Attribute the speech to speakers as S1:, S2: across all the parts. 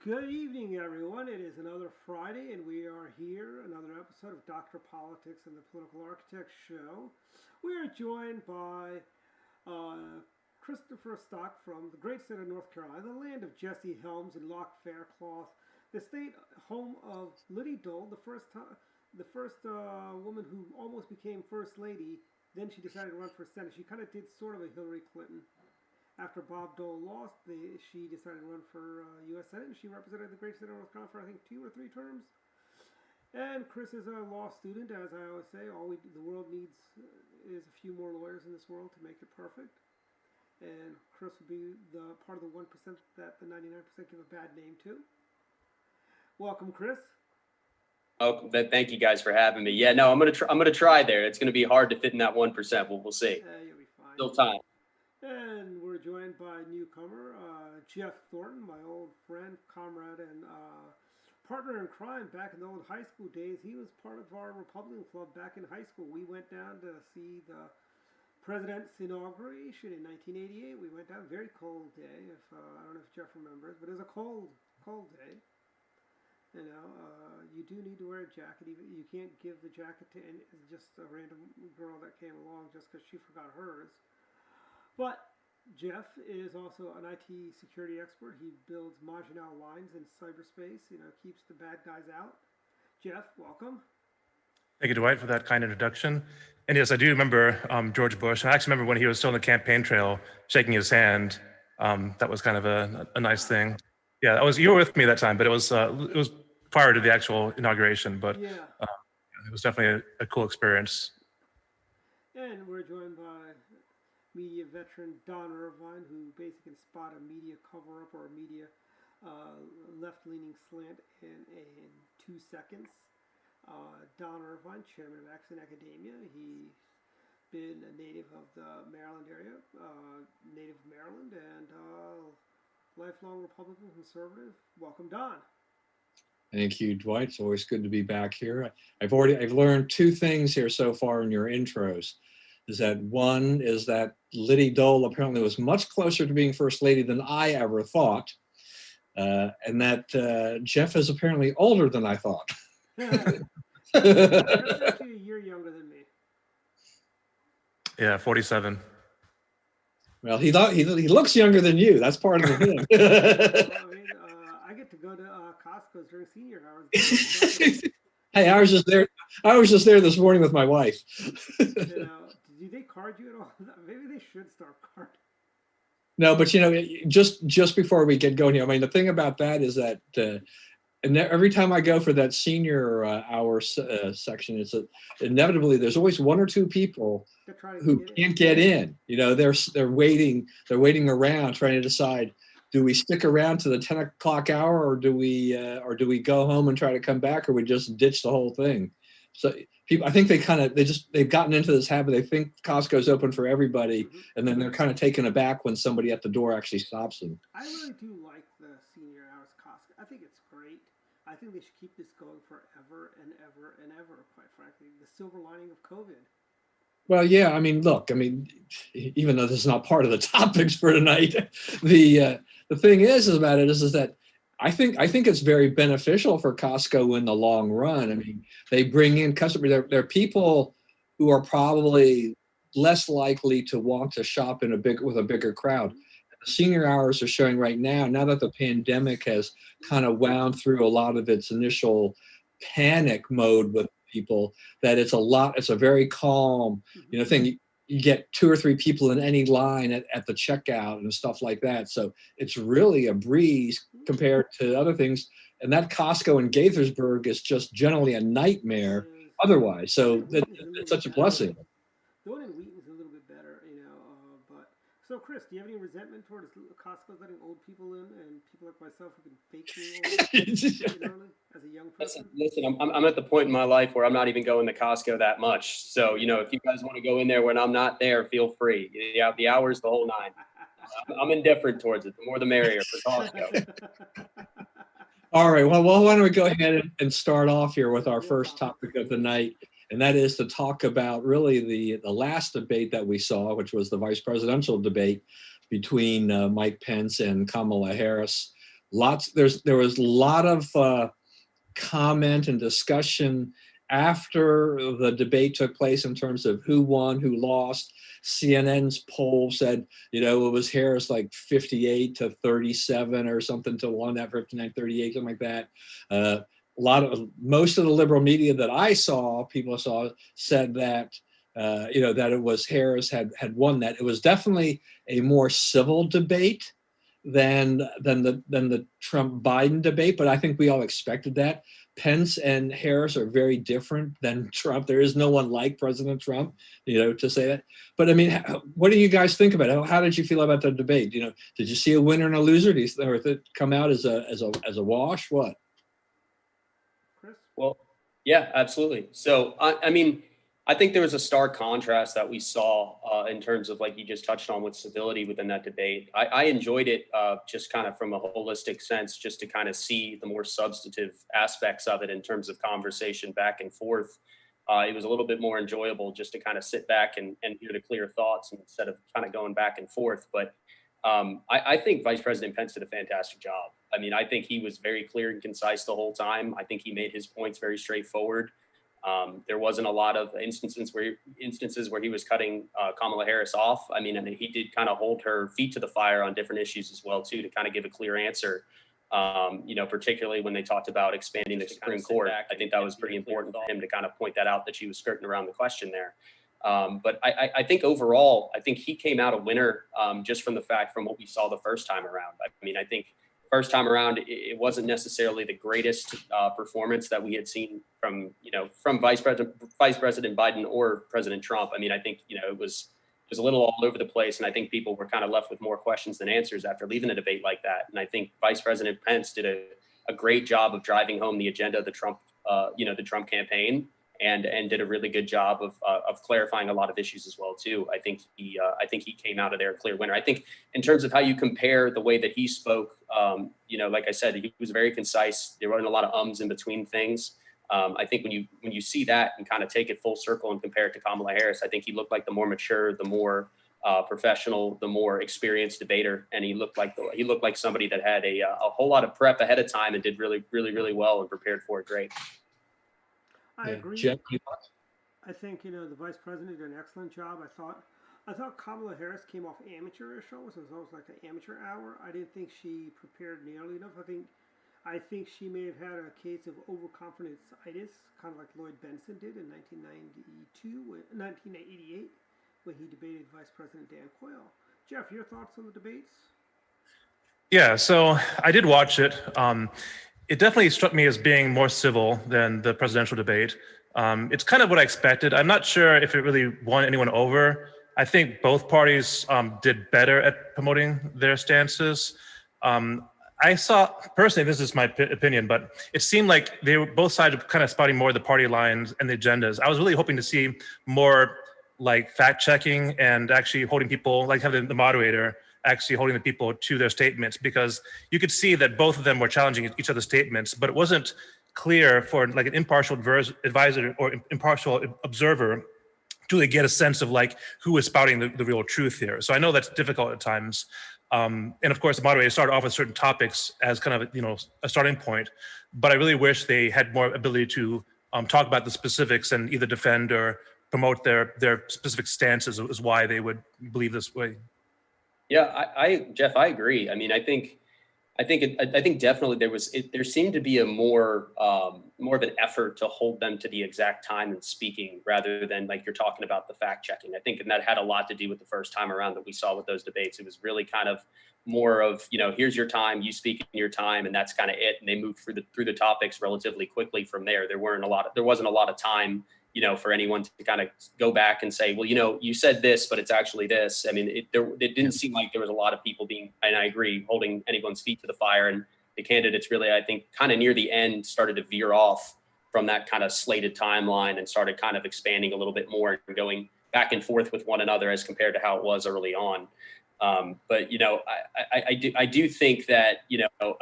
S1: Good evening, everyone. It is another Friday, and we are here, another episode of Dr. Politics and the Political Architect Show. We are joined by Christopher Stock from the great state of North Carolina, the land of Jesse Helms and Locke Faircloth, the state home of Liddy Dole, the first woman who almost became First Lady. Then she decided to run for Senate. She kind of did sort of a Hillary Clinton. After Bob Dole lost, she decided to run for U.S. Senate, and she represented the great state of North Carolina for I think 2 or 3 terms. And Chris is a law student, as I always say. The world needs is a few more lawyers in this world to make it perfect. And Chris will be the part of the 1% that the 99% give a bad name to. Welcome, Chris.
S2: Oh, thank you guys for having me. Yeah, no, I'm gonna try there. It's gonna be hard to fit in that 1%. We'll see.
S1: You'll be fine.
S2: Still time.
S1: And we're joined by newcomer Jeff Thornton, my old friend, comrade, and partner in crime back in the old high school days. He was part of our Republican Club back in high school. We went down to see the president's inauguration in 1988. We went down, very cold day. I don't know if Jeff remembers, but it was a cold day. You know, you do need to wear a jacket. Even you can't give the jacket to just a random girl that came along just because she forgot hers. But Jeff is also an IT security expert. He builds Maginot lines in cyberspace, keeps the bad guys out. Jeff, welcome.
S3: Thank you, Dwight, for that kind introduction. And yes, I do remember George Bush. I actually remember when he was still on the campaign trail, shaking his hand. That was kind of a nice thing. Yeah, you were with me that time, but it was prior to the actual inauguration. But
S1: yeah,
S3: it was definitely a cool experience.
S1: And we're joined by media veteran Don Irvine, who basically can spot a media cover-up or a media left-leaning slant in 2 seconds. Don Irvine, chairman of Axiom Academia. He's been a native of the Maryland area, native of Maryland, and lifelong Republican conservative. Welcome, Don.
S4: Thank you, Dwight. It's always good to be back here. I've learned 2 things here so far in your intros. Is that one is that Liddy Dole apparently was much closer to being First Lady than I ever thought, and that Jeff is apparently older than I thought.
S1: That's actually a year younger than me.
S3: Yeah, 47.
S4: Well, he looks younger than you. That's part of the thing.
S1: I get to go to Costco during senior hours.
S4: Hey, I was just there. I was just there this morning with my wife.
S1: Do they card you at all? Maybe they should start carding.
S4: No, but just before we get going here, I mean, the thing about that is that and every time I go for that senior hour section, inevitably there's always 1 or 2 people who can't get in. They're waiting around trying to decide, do we stick around to the 10 o'clock hour, or do we go home and try to come back, or we just ditch the whole thing? So people, I think they've gotten into this habit. They think Costco's open for everybody, and then they're kind of taken aback when somebody at the door actually stops them.
S1: I really do like the senior hours Costco. I think it's great. I think they should keep this going forever and ever and ever, quite frankly. The silver lining of COVID.
S4: Well, yeah, look, even though this is not part of the topics for tonight, the thing is that I think it's very beneficial for Costco in the long run. They bring in customers. They're people who are probably less likely to want to shop with a bigger crowd. The senior hours are showing right now that the pandemic has kind of wound through a lot of its initial panic mode with people, that it's a very calm, thing. You get 2 or 3 people in any line at the checkout and stuff like that. So it's really a breeze compared to other things. And that Costco in Gaithersburg is just generally a nightmare otherwise. So it's such a blessing.
S1: The one in Wheaton's a little bit better, So, Chris, do you have any resentment towards Costco letting old people in and people like myself who can fake being old as a young person?
S2: Listen, I'm at the point in my life where I'm not even going to Costco that much. So, if you guys want to go in there when I'm not there, feel free. The hours, the whole 9. I'm indifferent towards it. The more the merrier for Costco.
S4: All right. Well, why don't we go ahead and start off here with our first topic of the night. And that is to talk about really the last debate that we saw, which was the vice presidential debate between Mike Pence and Kamala Harris. there was a lot of comment and discussion after the debate took place in terms of who won, who lost. CNN's poll said, it was Harris like 58 to 37 or something to one, that 59-38, something like that. Most of the liberal media that I saw, people saw, said that that it was Harris had won that. It was definitely a more civil debate than the Trump Biden debate, but I think we all expected that. Pence and Harris are very different than Trump. There is no one like President Trump, to say that. But I mean, what do you guys think about it? How did you feel about the debate? Did you see a winner and a loser? Or did it come out as a wash? What?
S1: Chris?
S2: Well, yeah, absolutely. So, I mean, I think there was a stark contrast that we saw in terms of, like you just touched on, with civility within that debate. I enjoyed it just kind of from a holistic sense, just to kind of see the more substantive aspects of it in terms of conversation back and forth. It was a little bit more enjoyable just to kind of sit back and hear the clear thoughts instead of kind of going back and forth. But I think Vice President Pence did a fantastic job. I mean, I think he was very clear and concise the whole time. I think he made his points very straightforward. There wasn't a lot of instances where he was cutting Kamala Harris off. I mean, and he did kind of hold her feet to the fire on different issues as well, too, to kind of give a clear answer. Particularly when they talked about expanding the Supreme Court. I think that was pretty important for him to kind of point that out, that she was skirting around the question there. But I think overall, I think he came out a winner just from what we saw the first time around. I mean, I think first time around, it wasn't necessarily the greatest performance that we had seen from Vice President Biden or President Trump. I mean, I think, it was a little all over the place. And I think people were kind of left with more questions than answers after leaving a debate like that. And I think Vice President Pence did a great job of driving home the agenda of the Trump campaign, and did a really good job of clarifying a lot of issues as well, too. I think he came out of there a clear winner. I think in terms of how you compare the way that he spoke, like I said, he was very concise. There weren't a lot of ums in between things. I think when you see that and kind of take it full circle and compare it to Kamala Harris, I think he looked like the more mature, the more professional, the more experienced debater, and he looked like somebody that had a whole lot of prep ahead of time and did really, really, really well and prepared for it great.
S1: I agree.
S4: Jeff,
S1: I think the vice president did an excellent job. I thought Kamala Harris came off amateurish. It was almost like an amateur hour. I didn't think she prepared nearly enough. I think she may have had a case of overconfidence-itis, kind of like Lloyd Benson did in 1988, when he debated Vice President Dan Quayle. Jeff, your thoughts on the debates?
S3: Yeah, so I did watch it. It definitely struck me as being more civil than the presidential debate. It's kind of what I expected. I'm not sure if it really won anyone over. I think both parties did better at promoting their stances. I saw, personally, this is my opinion, but it seemed like both sides were kind of spouting more of the party lines and the agendas. I was really hoping to see more like fact checking and actually holding people, like having the moderator actually holding the people to their statements, because you could see that both of them were challenging each other's statements, but it wasn't clear for like an impartial advisor or impartial observer to really get a sense of like who is spouting the real truth here. So I know that's difficult at times. And of course, the moderator started off with certain topics as kind of a starting point, but I really wish they had more ability to talk about the specifics and either defend or promote their specific stances as why they would believe this way.
S2: Yeah, Jeff, I agree. I mean, I think definitely there seemed to be a more of an effort to hold them to the exact time and speaking, rather than like you're talking about the fact checking. I think, and that had a lot to do with the first time around that we saw with those debates. It was really kind of more of, here's your time, you speak in your time, and that's kind of it. And they moved through the topics relatively quickly from there. There wasn't a lot of time, for anyone to kind of go back and say, well, you said this, but it's actually this. I mean, it didn't seem like there was a lot of people and I agree, holding anyone's feet to the fire. And the candidates really, I think, kind of near the end started to veer off from that kind of slated timeline and started kind of expanding a little bit more and going back and forth with one another as compared to how it was early on. But, I do think that,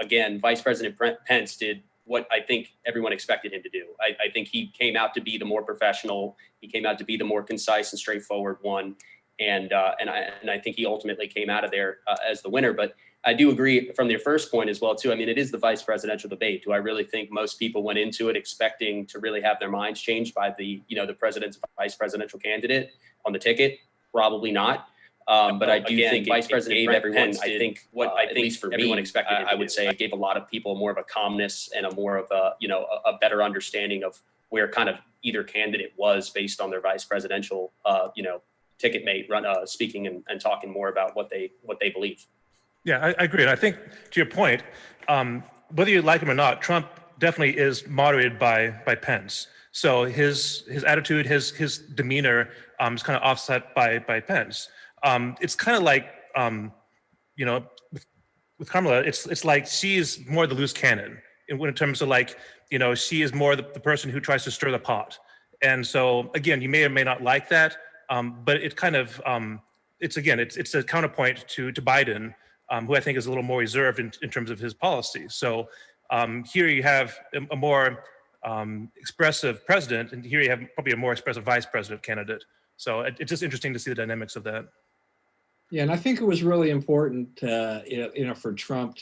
S2: again, Vice President Pence did what I think everyone expected him to do. I think he came out to be the more professional. He came out to be the more concise and straightforward one. I think he ultimately came out of there as the winner. But I do agree from your first point as well too. I mean, it is the vice presidential debate. Do I really think most people went into it expecting to really have their minds changed by the president's vice presidential candidate on the ticket? Probably not. But I do think Vice President Brent Pence, I think at least for everyone expected, I would say it gave a lot of people more of a calmness and a more of a better understanding of where kind of either candidate was based on their vice presidential ticket mate speaking and talking more about what they believe.
S3: Yeah, I agree. And I think to your point, whether you like him or not, Trump definitely is moderated by Pence. So his attitude, his demeanor is kind of offset by Pence. It's kind of like with Kamala, it's like she's more the loose cannon in terms of she is more the person who tries to stir the pot. And so again, you may or may not like that, but it kind of it's a counterpoint to Biden, who I think is a little more reserved in terms of his policy. So here you have a more expressive president, and here you have probably a more expressive vice president candidate. So it's just interesting to see the dynamics of that.
S4: Yeah, and I think it was really important, for Trump,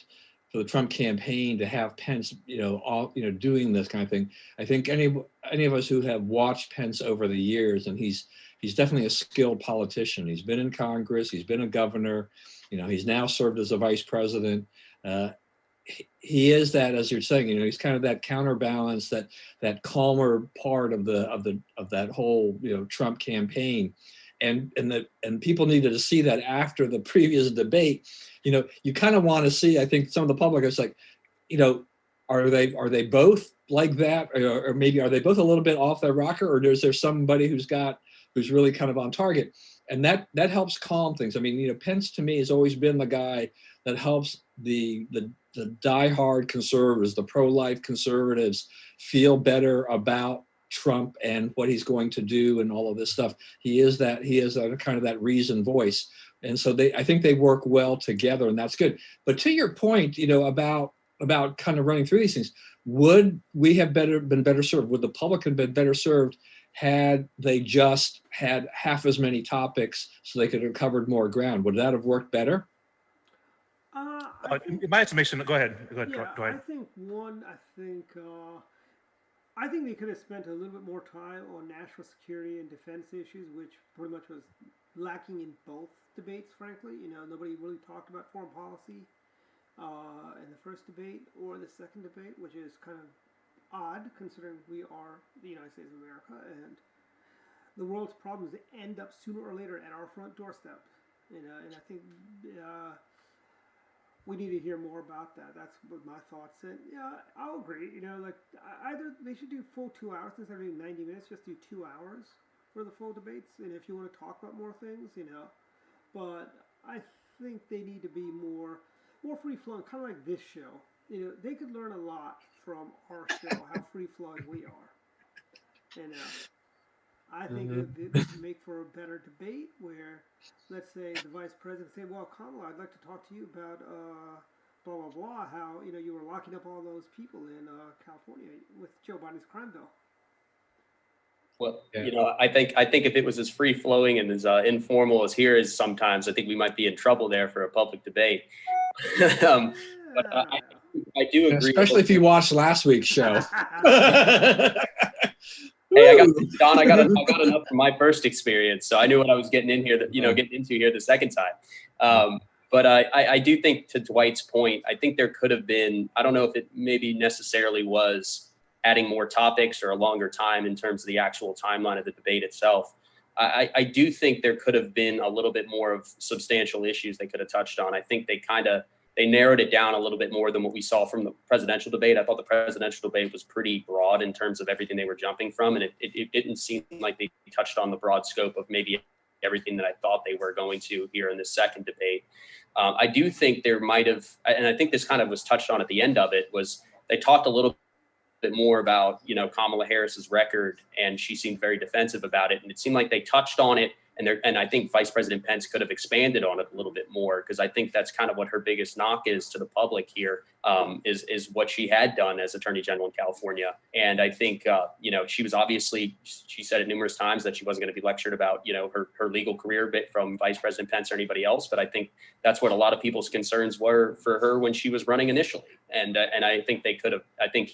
S4: for the Trump campaign to have Pence, doing this kind of thing. I think any of us who have watched Pence over the years, and he's definitely a skilled politician. He's been in Congress, he's been a governor, he's now served as a vice president. He is that, as you're saying, he's kind of that counterbalance, that calmer part of that whole Trump campaign. And people needed to see that after the previous debate. You kind of want to see, I think some of the public is like, are they both like that, or maybe are they both a little bit off their rocker, or is there somebody who's really kind of on target? And that helps calm things. I mean, Pence to me has always been the guy that helps the diehard conservatives, the pro-life conservatives, feel better about Trump and what he's going to do and all of this stuff. He is a kind of that reasoned voice. And so I think they work well together, and that's good. But to your point, about kind of running through these things, would we have been better served? Would the public have been better served had they just had half as many topics so they could have covered more ground? Would that have worked better?
S3: In my estimation, go ahead.
S1: Yeah, I think they could have spent a little bit more time on national security and defense issues, which pretty much was lacking in both debates, frankly. Nobody really talked about foreign policy in the first debate or the second debate, which is kind of odd considering we are the United States of America, and the world's problems end up sooner or later at our front doorstep. And I think we need to hear more about that. That's what my thoughts. And yeah, I'll agree. Either they should do full 2 hours instead of doing 90 minutes. Just do 2 hours for the full debates. And if you want to talk about more things, But I think they need to be more free flowing, kind of like this show. They could learn a lot from our show, how free flowing we are. I think it would make for a better debate where, let's say, the vice president say, well, Kamala, I'd like to talk to you about blah, blah, blah, how, you were locking up all those people in California with Joe Biden's crime bill.
S2: Well, I think if it was as free flowing and as informal as here is sometimes, I think we might be in trouble there for a public debate. But I do agree.
S4: Especially if you watched last week's show.
S2: Hey, I got enough from my first experience, so I knew what I was getting in here. Getting into here the second time. But I do think, to Dwight's point, I think there could have been. I don't know if it maybe necessarily was adding more topics or a longer time in terms of the actual timeline of the debate itself. I do think there could have been a little bit more of substantial issues they could have touched on. I think they narrowed it down a little bit more than what we saw from the presidential debate. I thought the presidential debate was pretty broad in terms of everything they were jumping from, and it didn't seem like they touched on the broad scope of maybe everything that I thought they were going to here in the second debate. I do think there might have, and I think this kind of was touched on at the end of it, was they talked a little bit more about, Kamala Harris's record, and she seemed very defensive about it. And it seemed like they touched on it And I think Vice President Pence could have expanded on it a little bit more, because I think that's kind of what her biggest knock is to the public here, is what she had done as Attorney General in California. And I think, she was obviously, she said it numerous times that she wasn't going to be lectured about, her legal career bit from Vice President Pence or anybody else. But I think that's what a lot of people's concerns were for her when she was running initially. And I think he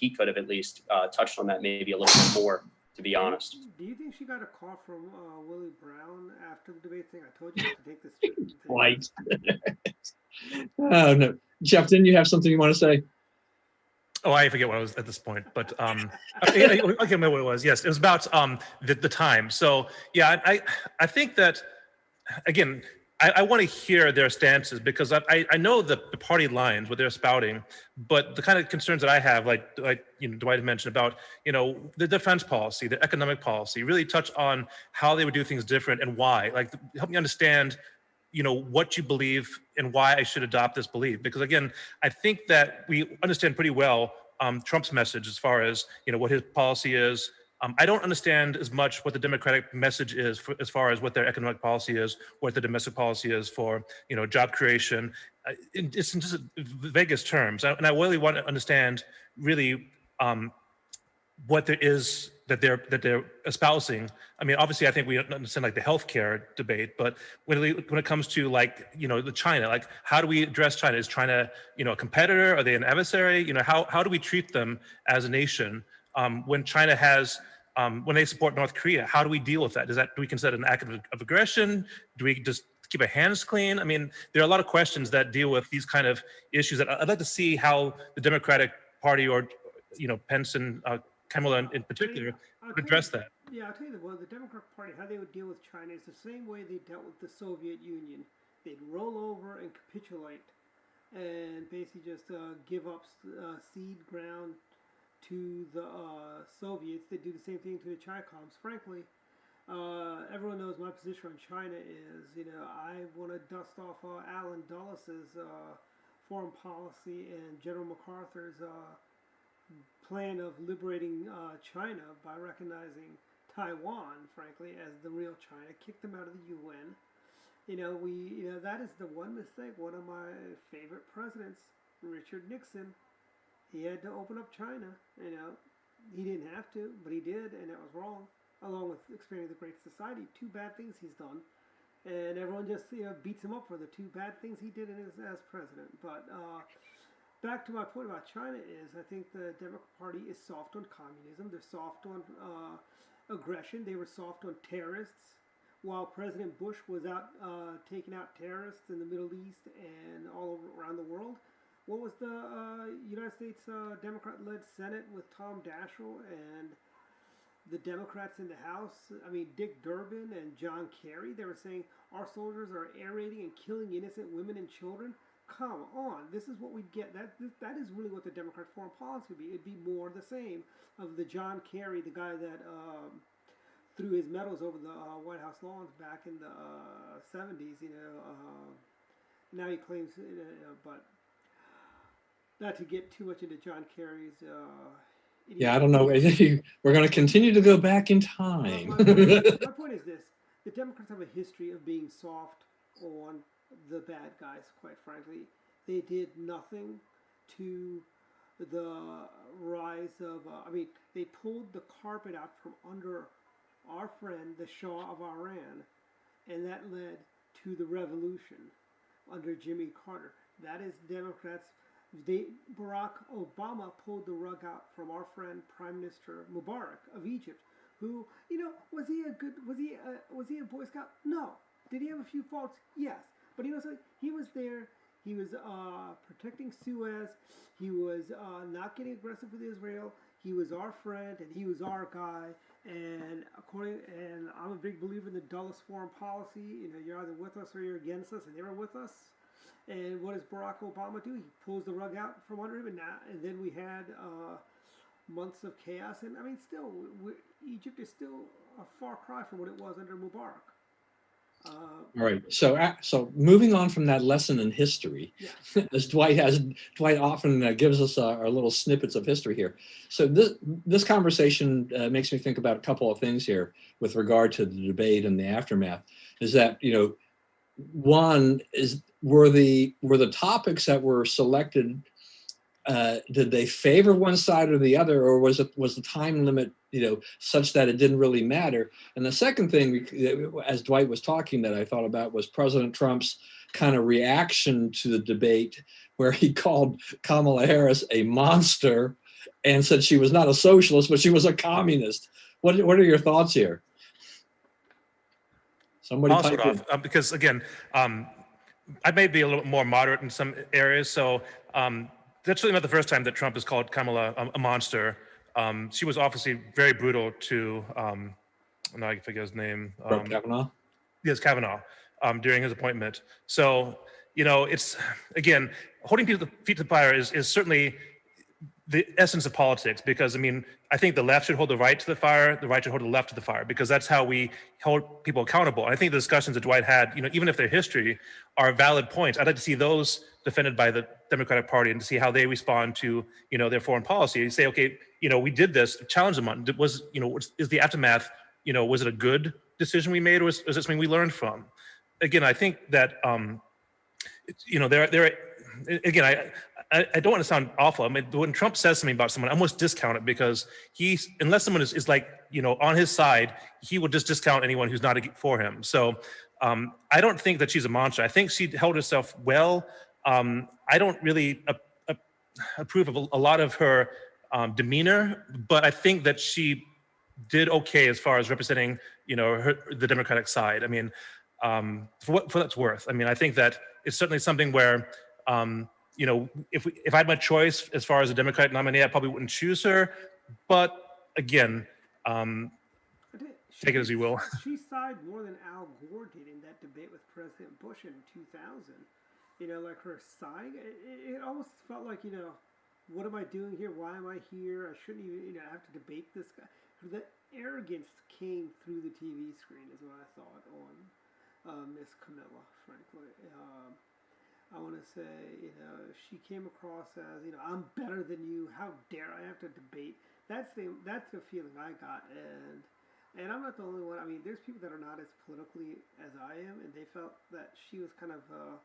S2: could have at least touched on that maybe a little bit more, to be honest.
S1: Do you think she got a call from Willie Brown after the debate saying, "I told you not to take this"?
S4: Right. Oh no, Jeff, didn't you have something you want to say?
S3: Oh, I forget what I was at this point, but I can't remember what it was. Yes, it was about the time. So yeah, I think that, again, I want to hear their stances, because I know the party lines, what they're spouting, but the kind of concerns that I have, like Dwight mentioned about, the defense policy, the economic policy, really touch on how they would do things different and why. Like, help me understand, what you believe and why I should adopt this belief. Because again, I think that we understand pretty well Trump's message as far as, what his policy is. I don't understand as much what the Democratic message is as far as what their economic policy is, what the domestic policy is for, job creation. It's in just vaguest terms. And I really want to understand really what there is that they're espousing. I mean, obviously, I think we understand like the healthcare debate, but when it comes to the China, like, how do we address China? Is China, a competitor? Are they an adversary? How do we treat them as a nation? When China has, when they support North Korea, how do we deal with that? Do we consider it an act of aggression? Do we just keep our hands clean? I mean, there are a lot of questions that deal with these kind of issues that I'd like to see how the Democratic Party, or Pence and Kamala in particular, would address that.
S1: Yeah, I'll tell you the Democratic Party, how they would deal with China is the same way they dealt with the Soviet Union. They'd roll over and capitulate, and basically just give up seed ground to the Soviets. They do the same thing to the Chi-Coms. Frankly, everyone knows my position on China is, I want to dust off Allen Dulles' foreign policy and General MacArthur's plan of liberating China by recognizing Taiwan, frankly, as the real China. Kicked them out of the UN. That is the one mistake. One of my favorite presidents, Richard Nixon, he had to open up China. He didn't have to, but he did, and it was wrong. Along with expanding the Great Society, two bad things he's done, and everyone just beats him up for the two bad things he did as president. But back to my point about China is, I think the Democratic Party is soft on communism. They're soft on aggression. They were soft on terrorists. While President Bush was out taking out terrorists in the Middle East and all around the world, what was the United States Democrat-led Senate with Tom Daschle and the Democrats in the House? I mean, Dick Durbin and John Kerry, they were saying our soldiers are air raiding and killing innocent women and children. Come on, this is what we get. That is really what the Democrat foreign policy would be. It'd be more the same of the John Kerry, the guy that threw his medals over the White House lawns back in the 70s. Now he claims, but not to get too much into John Kerry's.
S4: Yeah, I don't know. We're going to continue to go back in time.
S1: My point is this: the Democrats have a history of being soft on the bad guys. Quite frankly, they did nothing to the rise of. They pulled the carpet out from under our friend, the Shah of Iran, and that led to the revolution under Jimmy Carter. That is Democrats. Barack Obama pulled the rug out from our friend Prime Minister Mubarak of Egypt, who, was he a Boy Scout? No. Did he have a few faults? Yes. But he was there. He was protecting Suez. He was not getting aggressive with Israel. He was our friend and he was our guy. And I'm a big believer in the Dulles foreign policy. You're either with us or you're against us, and they were with us. And what does Barack Obama do? He pulls the rug out from under him, and then we had months of chaos. And still, Egypt is still a far cry from what it was under Mubarak.
S4: All right. So moving on from that lesson in history,
S1: Yeah.
S4: as Dwight often gives us our little snippets of history here. So this conversation makes me think about a couple of things here with regard to the debate and the aftermath. Is that, one is were the topics that were selected, did they favor one side or the other, or was the time limit such that it didn't really matter? And the second thing, as Dwight was talking, that I thought about was President Trump's kind of reaction to the debate, where he called Kamala Harris a monster and said she was not a socialist, but she was a communist. What are your thoughts here? Somebody
S3: I'll
S4: pipe
S3: start
S4: in.
S3: off because again, I may be a little more moderate in some areas. So that's really not the first time that Trump has called Kamala a monster. She was obviously very brutal to, now I forget his name.
S4: Brett Kavanaugh?
S3: Yes, Kavanaugh, during his appointment. So, it's, again, holding people feet to the fire is certainly the essence of politics, because I think the left should hold the right to the fire, the right should hold the left to the fire, because that's how we hold people accountable. And I think the discussions that Dwight had, even if they're history, are valid points. I'd like to see those defended by the Democratic Party and to see how they respond to, their foreign policy. You say, okay, we did this, challenge them on, is the aftermath, was it a good decision we made, or is it something we learned from? Again, I think that, I don't want to sound awful. When Trump says something about someone, I almost discount it, because unless someone is like, on his side, he will just discount anyone who's not for him. So I don't think that she's a monster. I think she held herself well. I don't really approve of a lot of her demeanor, but I think that she did okay as far as representing, the Democratic side. For what that's worth. I think that it's certainly something where, if I had my choice as far as a Democratic nominee, I probably wouldn't choose her. But again, take it as you will.
S1: She sided more than Al Gore did in that debate with President Bush in 2000. Like her side, it almost felt like, what am I doing here? Why am I here? I shouldn't even, have to debate this guy. The arrogance came through the TV screen is what I thought on Miss Camilla, frankly. I want to say, she came across as, I'm better than you. How dare I have to debate? That's the feeling I got, and I'm not the only one. There's people that are not as politically as I am, and they felt that she was kind of a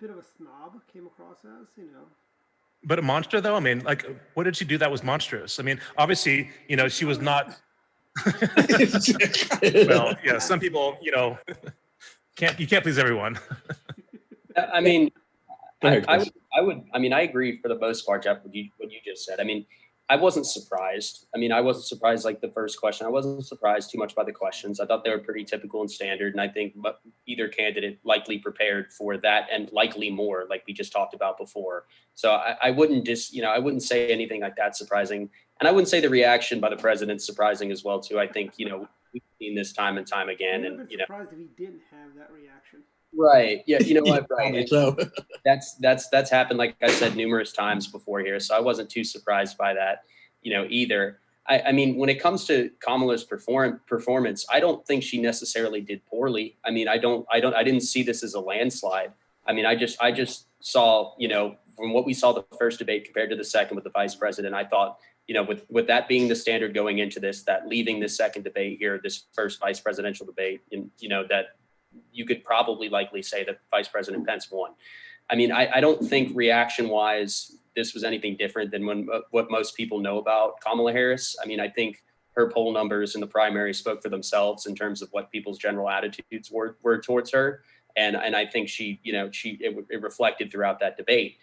S1: bit of a snob. Came across as,
S3: But a monster, though. What did she do that was monstrous? Obviously, she was not. Well, yeah, some people, you can't please everyone.
S2: I agree for the most part, Jeff, what you just said. I wasn't surprised. I wasn't surprised like the first question. I wasn't surprised too much by the questions. I thought they were pretty typical and standard. And I think either candidate likely prepared for that and likely more, like we just talked about before. So I wouldn't I wouldn't say anything like that surprising. And I wouldn't say the reaction by the president surprising as well, too. I think, we've seen this time and time again.
S1: I would have been surprised if he didn't have that reaction.
S2: Right. Yeah. You know what? Right.
S4: So.
S2: That's happened, like I said, numerous times before here. So I wasn't too surprised by that, either. When it comes to Kamala's performance, I don't think she necessarily did poorly. I didn't see this as a landslide. I just saw, from what we saw the first debate compared to the second with the vice president, I thought, with that being the standard going into this, that leaving this second debate here, this first vice presidential debate, and, that you could probably likely say that Vice President Pence won. I don't think reaction-wise this was anything different than what most people know about Kamala Harris. I think her poll numbers in the primary spoke for themselves in terms of what people's general attitudes were towards her, and I think it reflected throughout that debate.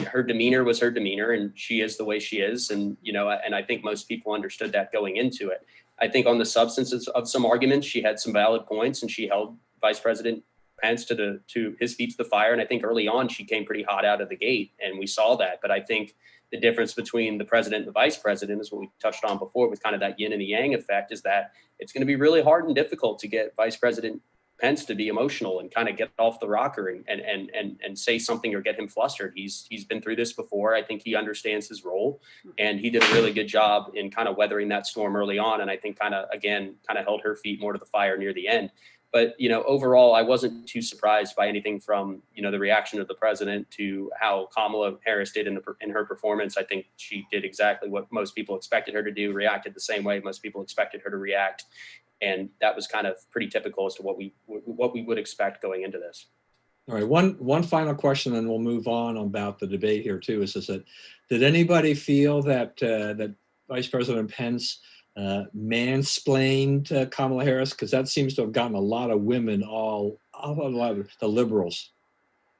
S2: Her demeanor was her demeanor, and she is the way she is, and and I think most people understood that going into it. I think on the substances of some arguments, she had some valid points, and she held Vice President Pence to his feet to the fire. And I think early on, she came pretty hot out of the gate, and we saw that. But I think the difference between the president and the vice president is what we touched on before with kind of that yin and the yang effect, is that it's going to be really hard and difficult to get Vice President Pence to be emotional and kind of get off the rocker and say something or get him flustered. He's been through this before. I think he understands his role, and he did a really good job in kind of weathering that storm early on. And I think kind of held her feet more to the fire near the end. But, overall, I wasn't too surprised by anything from, the reaction of the president to how Kamala Harris did in her performance. I think she did exactly what most people expected her to do, reacted the same way most people expected her to react. And that was kind of pretty typical as to what we would expect going into this.
S4: All right, one final question, and we'll move on about the debate here too. Is that did anybody feel that that Vice President Pence mansplained Kamala Harris? Because that seems to have gotten a lot of women, a lot of the liberals.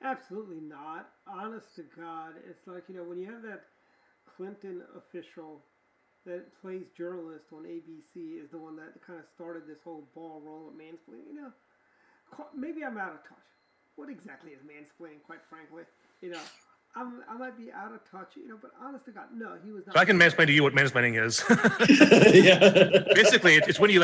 S1: Absolutely not. Honest to God, it's like, when you have that Clinton official that plays journalist on ABC is the one that kind of started this whole ball rolling with mansplaining. Maybe I'm out of touch. What exactly is mansplaining, quite frankly? I might be out of touch, but honest to God, no, he was not.
S3: So I can mansplain to you what mansplaining is.
S4: Yeah.
S3: Basically, it's when you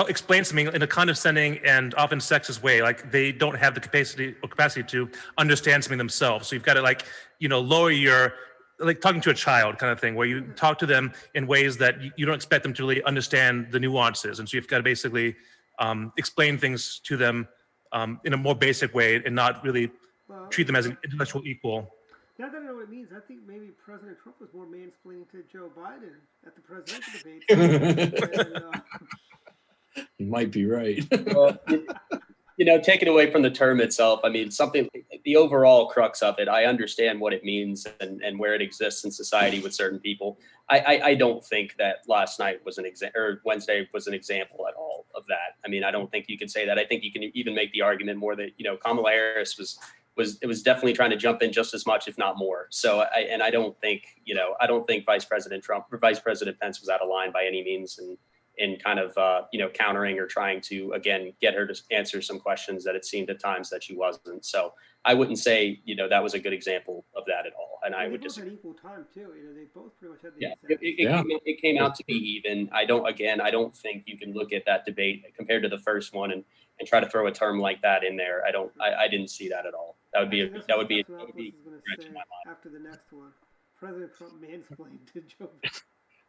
S3: explain something in a condescending and often sexist way, like they don't have the capacity to understand something themselves. So you've got to lower your, like talking to a child kind of thing, where you talk to them in ways that you don't expect them to really understand the nuances. And so you've got to basically explain things to them in a more basic way and not really treat them as an intellectual equal.
S1: Now that I know what it means, I think maybe President Trump was more mansplaining to Joe Biden at the presidential debate.
S4: You might be right.
S2: Well, take it away from the term itself. I mean, the overall crux of it, I understand what it means and where it exists in society with certain people. I don't think that last night was or Wednesday was an example at all of that. I mean, I don't think you can say that. I think you can even make the argument more that, Kamala Harris was definitely trying to jump in just as much, if not more. So, I don't think Vice President Pence was out of line by any means, in kind of, countering or trying to, again, get her to answer some questions that it seemed at times that she wasn't. So I wouldn't say, that was a good example of that at all. And I would just
S1: at equal time too. They both pretty much had the
S2: it came out to be even. I don't think you can look at that debate compared to the first one and try to throw a term like that in there. I didn't see that at all. That would be a stretch in my mind.
S1: After the next one, President Trump mansplained to Joe Biden.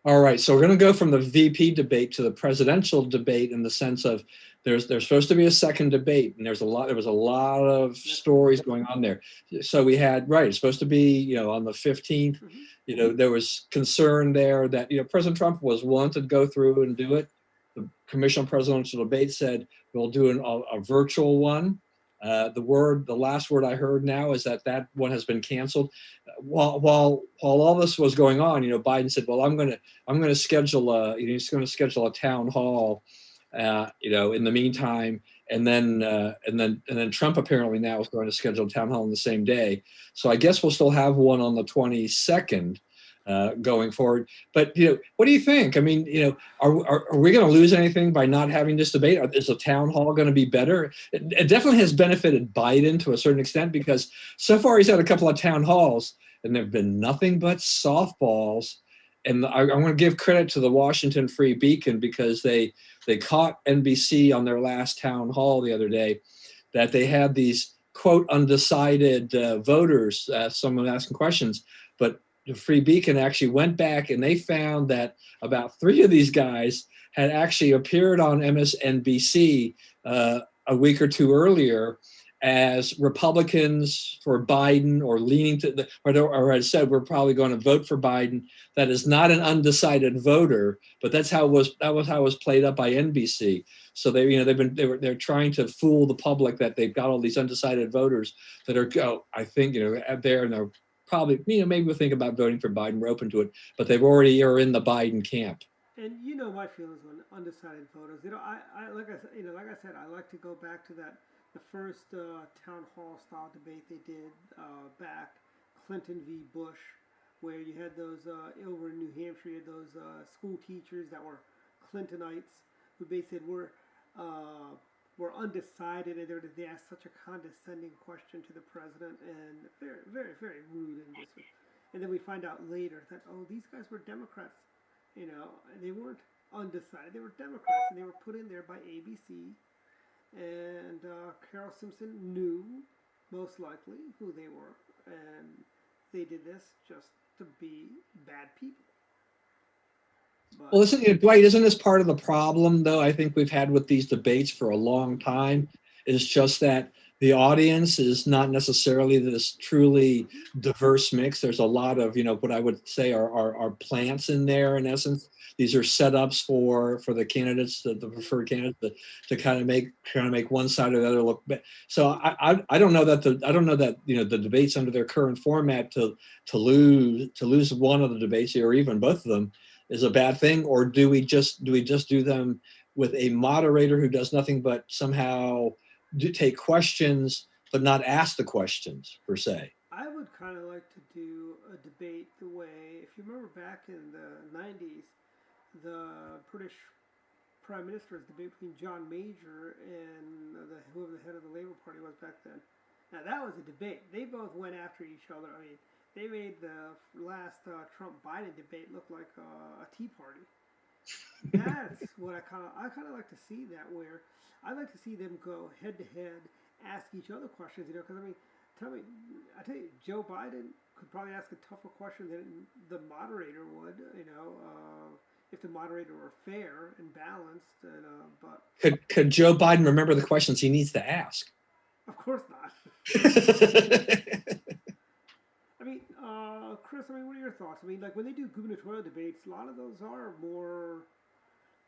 S4: All right, so we're going to go from the VP debate to the presidential debate in the sense of there's supposed to be a second debate, and there was a lot of stories going on there. So we had it's supposed to be on the 15th. There was concern there that President Trump was willing to go through and do it. The Commission on Presidential Debate said we'll do a virtual one. The last word I heard now is that one has been canceled. While all this was going on, Biden said, "Well, I'm going to schedule he's going to schedule a town hall, in the meantime." And then Trump apparently now is going to schedule a town hall on the same day. So I guess we'll still have one on the 22nd. Going forward. But, what do you think? I mean, are we going to lose anything by not having this debate? Is a town hall going to be better? It definitely has benefited Biden to a certain extent because so far he's had a couple of town halls and there have been nothing but softballs. And I want to give credit to the Washington Free Beacon because they caught NBC on their last town hall the other day that they had these, quote, undecided voters, someone asking questions, but the Free Beacon actually went back and they found that about 3 of these guys had actually appeared on MSNBC a week or 2 earlier as Republicans for Biden or leaning to or had said we're probably going to vote for Biden. That is not an undecided voter, but that was how it was played up by NBC. So they're trying to fool the public that they've got all these undecided voters that are I think out there and they're probably, maybe we'll think about voting for Biden. We're open to it, but they've already are in the Biden camp.
S1: And my feelings on undecided voters. Like I said, I like to go back to the first town hall style debate they did back, Clinton v. Bush, where you had those over in New Hampshire, you had those school teachers that were Clintonites who basically were undecided, and they asked such a condescending question to the president, and very, very, very rude and dismissive. And then we find out later that these guys were Democrats, and they weren't undecided; they were Democrats, and they were put in there by ABC. And Carol Simpson knew, most likely, who they were, and they did this just to be bad people. But
S4: Well, Dwight, isn't this part of the problem, though, I think we've had with these debates for a long time? Is just that the audience is not necessarily this truly diverse mix. There's a lot of, what I would say are plants in there, in essence. These are setups for the candidates, the preferred candidates, to kind of make one side or the other look. So I don't know that the debates under their current format to lose one of the debates or even both of them is a bad thing, or do we just do them with a moderator who does nothing but somehow take questions but not ask the questions per se?
S1: I would kind of like to do a debate the way, if you remember back in the 90s, the British Prime Minister's debate between John Major and whoever the head of the Labour Party was back then. Now that was a debate. They both went after each other. I mean, they made the last Trump-Biden debate look like a Tea Party. That's what I kind of like to see that, where I like to see them go head to head, ask each other questions. Because I tell you, Joe Biden could probably ask a tougher question than the moderator would. If the moderator were fair and balanced. But
S4: could Joe Biden remember the questions he needs to ask?
S1: Of course not. I mean, Chris, what are your thoughts? Like when they do gubernatorial debates, a lot of those are more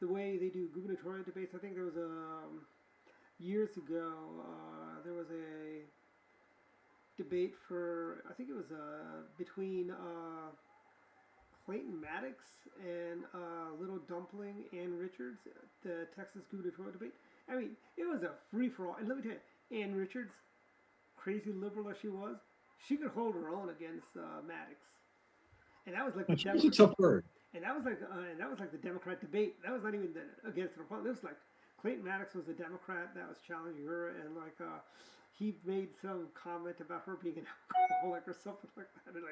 S1: the way they do gubernatorial debates. I think there was years ago, there was a debate between Clayton Maddox and Little Dumpling Ann Richards, the Texas gubernatorial debate. I mean, it was a free-for-all. And let me tell you, Ann Richards, crazy liberal as she was, she could hold her own against Maddox. And that was like
S4: That was a tough word.
S1: And that was like the Democrat debate. That was not even against the Republican. It was like Clayton Maddox was the Democrat that was challenging her, and he made some comment about her being an alcoholic or something like that, and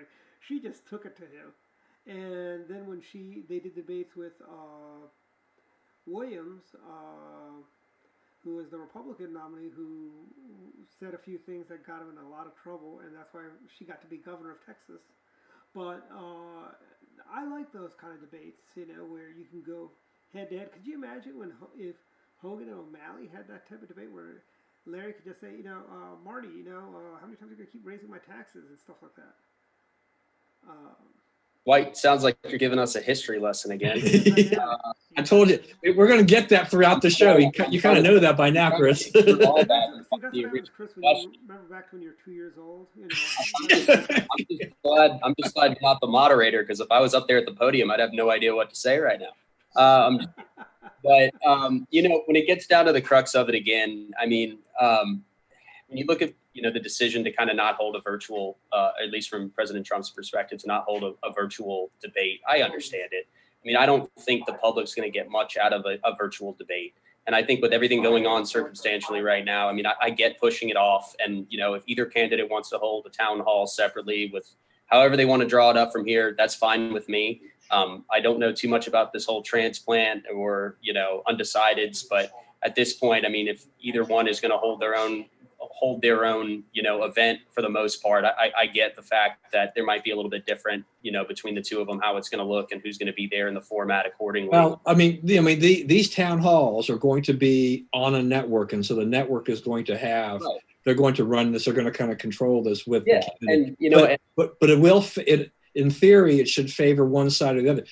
S1: she just took it to him. And then when they did debates with Williams, who was the Republican nominee, who said a few things that got him in a lot of trouble, and that's why she got to be governor of Texas. But I like those kind of debates, where you can go head to head. Could you imagine if Hogan and O'Malley had that type of debate where Larry could just say, Marty, how many times are you going to keep raising my taxes and stuff like that?
S2: White, sounds like you're giving us a history lesson again.
S4: I told you, we're going to get that throughout the show. You kind of know that by now, Chris.
S1: That's what happens, Chris, when you remember back when you were 2 years old.
S2: I'm just glad you're not the moderator, because if I was up there at the podium, I'd have no idea what to say right now. But when it gets down to the crux of it again, when you look at the decision to kind of not hold a virtual, at least from President Trump's perspective, to not hold a virtual debate, I understand it. I don't think the public's going to get much out of a virtual debate. And I think with everything going on circumstantially right now, I get pushing it off. And, if either candidate wants to hold a town hall separately with however they want to draw it up from here, that's fine with me. I don't know too much about this whole transplant or, undecideds. But at this point, if either one is going to hold their own, event for the most part, I get the fact that there might be a little bit different, between the two of them, how it's going to look and who's going to be there in the format accordingly.
S4: Well, these town halls are going to be on a network. And so the network is going to have, right. They're going to run this, they're going to kind of control this with,
S2: and
S4: but in theory, it should favor one side or the other.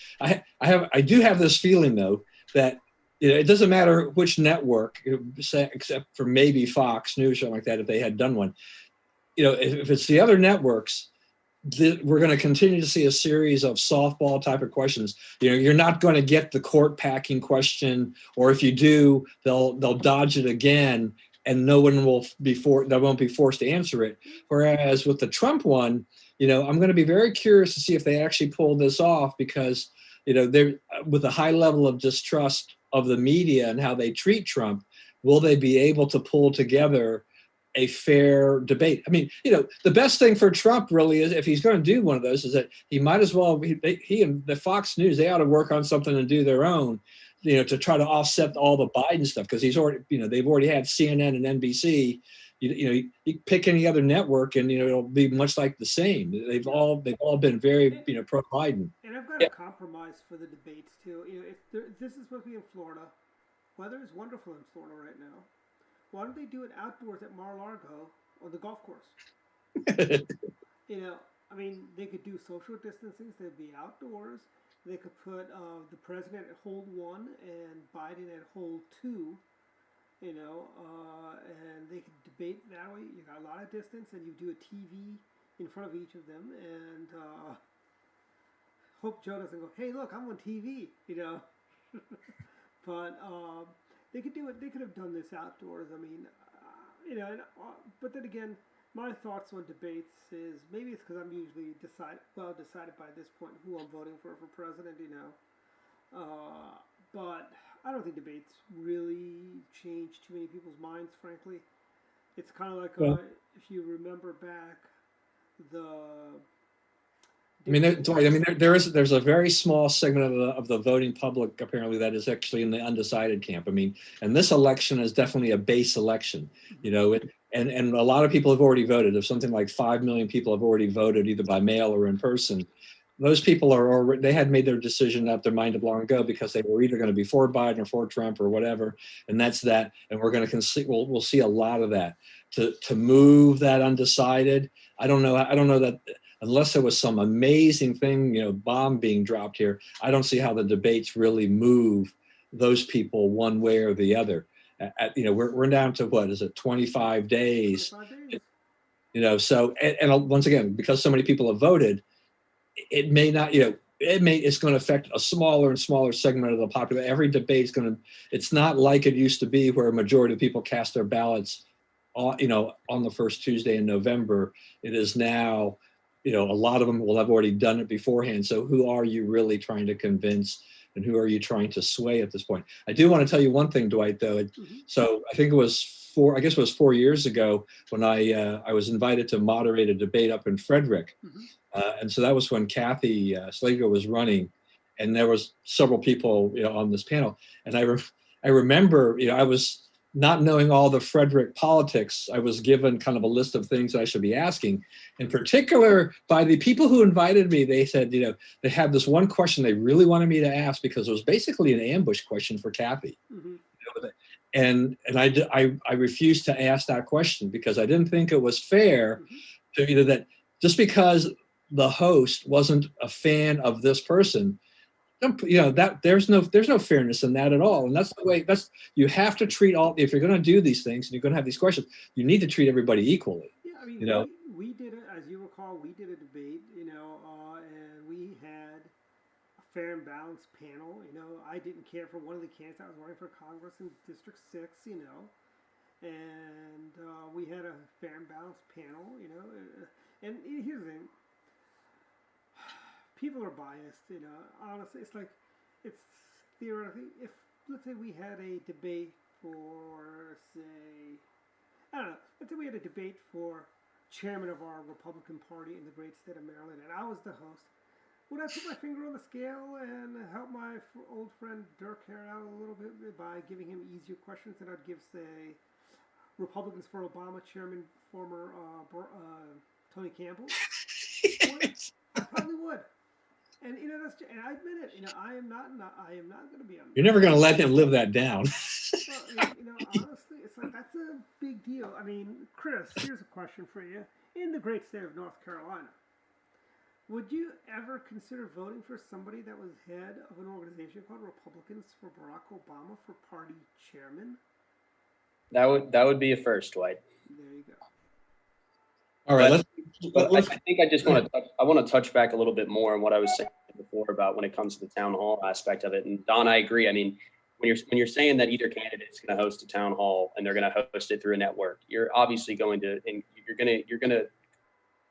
S4: I do have this feeling though, that it doesn't matter which network, except for maybe Fox News or something like that, if they had done one. If it's the other networks, we're going to continue to see a series of softball type of questions. You're not going to get the court packing question, or if you do, they'll dodge it again, and no one will won't be forced to answer it. Whereas with the Trump one, I'm going to be very curious to see if they actually pull this off, because they're with a high level of distrust of the media and how they treat Trump. Will they be able to pull together a fair debate? The best thing for Trump really is, if he's going to do one of those, is that he might as well, he and the Fox News, they ought to work on something and do their own, to try to offset all the Biden stuff. Because he's already, they've already had CNN and NBC. You pick any other network and it'll be much like the same. They've all been very pro Biden.
S1: And I've got
S2: Yeah.
S1: a compromise for the debates too. If this is supposed to be in Florida, weather is wonderful in Florida right now. Why don't they do it outdoors at Mar-a-Lago on the golf course? I mean, they could do social distancing. So they'd be outdoors. They could put the president at hole 1 and Biden at hole 2. And they could debate that way. You got a lot of distance, and you do a TV in front of each of them, and hope Joe doesn't go, "Hey, look, I'm on TV," But they could do it. They could have done this outdoors. I mean, but then again, my thoughts on debates is maybe it's because I'm usually decided by this point who I'm voting for president. But I don't think debates really change too many people's minds. Frankly, it's kind of like
S4: Well-
S1: if you remember back the.
S4: I mean, there's a very small segment of the voting public apparently that is actually in the undecided camp. I mean, and this election is definitely a base election, and a lot of people have already voted. If something like 5 million people have already voted either by mail or in person, those people they had made their decision up their mind long ago because they were either going to be for Biden or for Trump or whatever, and that's that. And we're going to we'll see a lot of that to move that undecided. I don't know that. Unless there was some amazing thing, bomb being dropped here, I don't see how the debates really move those people one way or the other. We're down to what is it, 25 days?
S1: 25 days.
S4: So and once again, because so many people have voted, it may not, it's going to affect a smaller and smaller segment of the population. Every debate is it's not like it used to be where a majority of people cast their ballots, on the first Tuesday in November. It is now. A lot of them will have already done it beforehand. So who are you really trying to convince and who are you trying to sway at this point? I do want to tell you one thing, Dwight, though. So I think it was 4 years ago when I was invited to moderate a debate up in Frederick. And so that was when Kathy Slager was running, and there was several people, on this panel. And I remember, I was not knowing all the Frederick politics. I was given kind of a list of things that I should be asking. In particular, by the people who invited me, they said, they had this one question they really wanted me to ask because it was basically an ambush question for Kathy. And I refused to ask that question because I didn't think it was fair to that just because the host wasn't a fan of this person, that there's no fairness in that at all. And that's the way you have to treat if you're going to do these things and you're going to have these questions, you need to treat everybody equally.
S1: Yeah, I mean, we did it, as you recall, we did a debate, and we had a fair and balanced panel. I didn't care for one of the candidates that was running for Congress in District 6, and we had a fair and balanced panel, and here's the thing. People are biased, honestly. It's theoretically, if, let's say we had a debate for, let's say we had a debate for chairman of our Republican Party in the great state of Maryland, and I was the host, would I put my finger on the scale and help my old friend Dirk Hare out a little bit by giving him easier questions than I'd give, say, Republicans for Obama chairman, former Tony Campbell? I probably would. And and I admit it. I am not going to be.
S4: You're never going to let him live that down.
S1: Well, honestly, it's like that's a big deal. I mean, Chris, here's a question for you. In the great state of North Carolina, would you ever consider voting for somebody that was head of an organization called Republicans for Barack Obama for party chairman?
S2: That would be a first, Dwight.
S1: There you go.
S4: All right.
S2: But I think I just want to touch back a little bit more on what I was saying before about when it comes to the town hall aspect of it. And Don, I agree. I mean, when you're saying that either candidate is going to host a town hall and they're going to host it through a network, you're obviously going to, and you're going to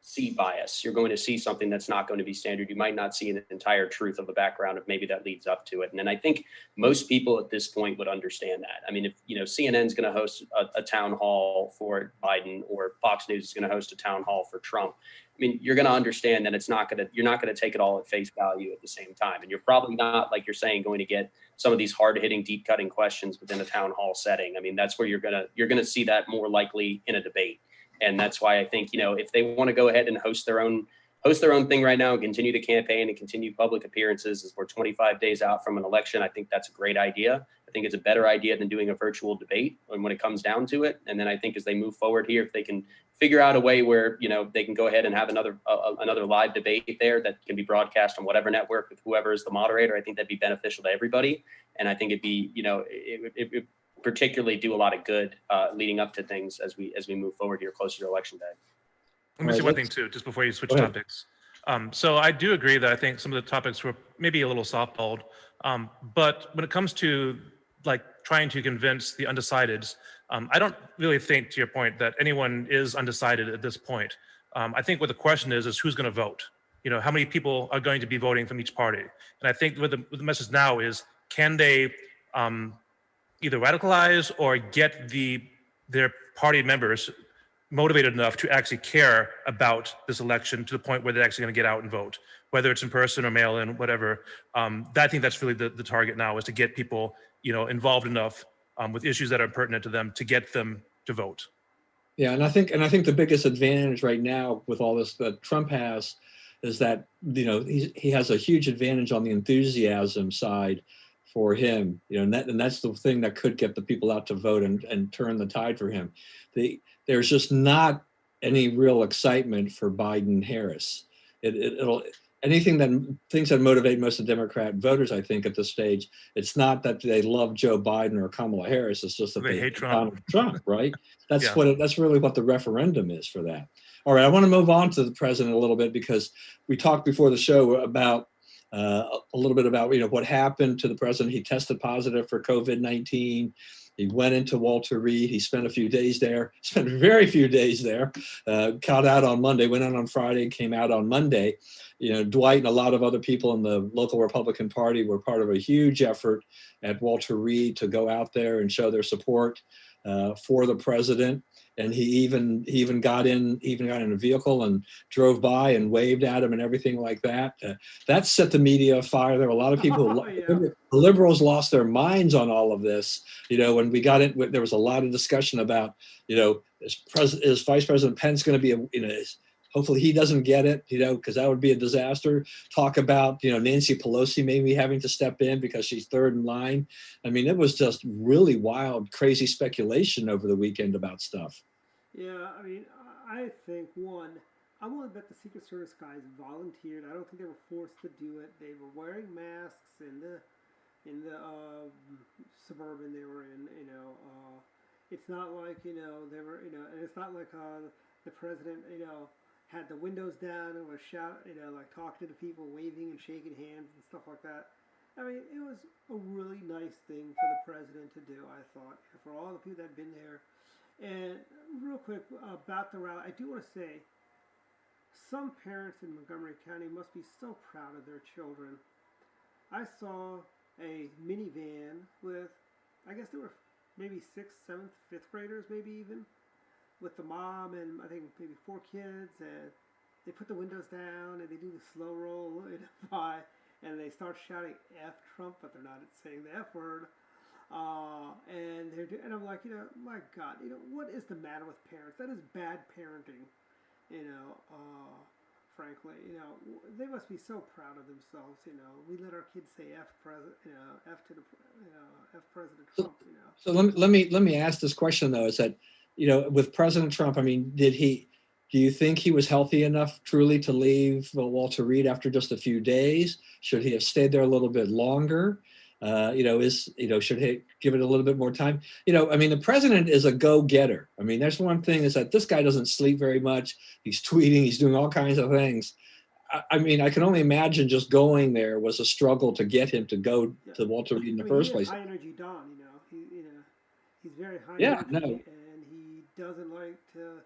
S2: see bias. You're going to see something that's not going to be standard. You might not see the entire truth of a background of maybe that leads up to it. And then I think most people at this point would understand that. I mean, if CNN's going to host a town hall for Biden or Fox News is going to host a town hall for Trump, I mean, you're going to understand that you're not going to take it all at face value at the same time. And you're probably not, like you're saying, going to get some of these hard hitting, deep cutting questions within a town hall setting. I mean, that's where you're going to see that more likely in a debate. And that's why I think, if they want to go ahead and host their own host their own thing right now and continue the campaign and continue public appearances as we're 25 days out from an election. I think that's a great idea. I think it's a better idea than doing a virtual debate when it comes down to it. And then I think as they move forward here, if they can figure out a way where, they can go ahead and have another live debate there that can be broadcast on whatever network with whoever is the moderator, I think that'd be beneficial to everybody. And I think it'd be, it would particularly do a lot of good leading up to things as we move forward here closer to election day.
S3: Let me say one thing too, just before you switch topics. So I do agree that I think some of the topics were maybe a little softballed, but when it comes to like trying to convince the undecideds, I don't really think, to your point, that anyone is undecided at this point. I think what the question is who's going to vote? How many people are going to be voting from each party? And I think what the message now is, can they either radicalize or get their party members motivated enough to actually care about this election to the point where they're actually going to get out and vote, whether it's in person or mail in, whatever. I think that's really the target now, is to get people, involved enough with issues that are pertinent to them to get them to vote.
S4: Yeah, and I think the biggest advantage right now with all this that Trump has is that he has a huge advantage on the enthusiasm side for him, and that's the thing that could get the people out to vote and turn the tide for him. There's just not any real excitement for Biden-Harris. Things that motivate most of the Democrat voters, I think, at this stage, it's not that they love Joe Biden or Kamala Harris. It's just that they hate Donald Trump, right? That's that's really what the referendum is for that. All right, I want to move on to the president a little bit, because we talked before the show about a little bit about what happened to the president. He tested positive for COVID-19. He went into Walter Reed. He spent a few days there. Spent very few days there. Got out on Monday. Went out on Friday. Came out on Monday. Dwight and a lot of other people in the local Republican Party were part of a huge effort at Walter Reed to go out there and show their support for the president. And he even got in a vehicle and drove by and waved at him and everything like that. That set the media afire. There were a lot of people. The liberals lost their minds on all of this. When we got in, there was a lot of discussion about, is Vice President Pence going to be hopefully he doesn't get it, because that would be a disaster. Talk about, Nancy Pelosi maybe having to step in because she's third in line. I mean, it was just really wild, crazy speculation over the weekend about stuff.
S1: Yeah, I mean, I think I'm willing to bet the Secret Service guys volunteered. I don't think they were forced to do it. They were wearing masks in the suburban they were in. It's not like they were and it's not like the president had the windows down and was like talking to the people, waving and shaking hands and stuff like that. I mean, it was a really nice thing for the president to do, I thought, for all the people that had been there. And real quick about the rally, I do want to say some parents in Montgomery County must be so proud of their children. I saw a minivan with, I guess there were maybe 6th, 7th, 5th graders, maybe even, with the mom and I think maybe 4 kids, and they put the windows down and they do the slow roll by, and they start shouting F Trump, but they're not saying the F word. And I'm like, my God, what is the matter with parents? That is bad parenting, frankly. They must be so proud of themselves. We let our kids say F President Trump.
S4: So let me ask this question though: is that with President Trump, I mean, do you think he was healthy enough truly to leave Walter Reed after just a few days? Should he have stayed there a little bit longer? Should he give it a little bit more time? I mean, the president is a go-getter. I mean, there's one thing is that this guy doesn't sleep very much. He's tweeting, he's doing all kinds of things. I mean, I can only imagine just going there was a struggle to get him to go to Walter Reed in the first place.
S1: High energy Don, he's very high
S4: energy,
S1: and he doesn't like to.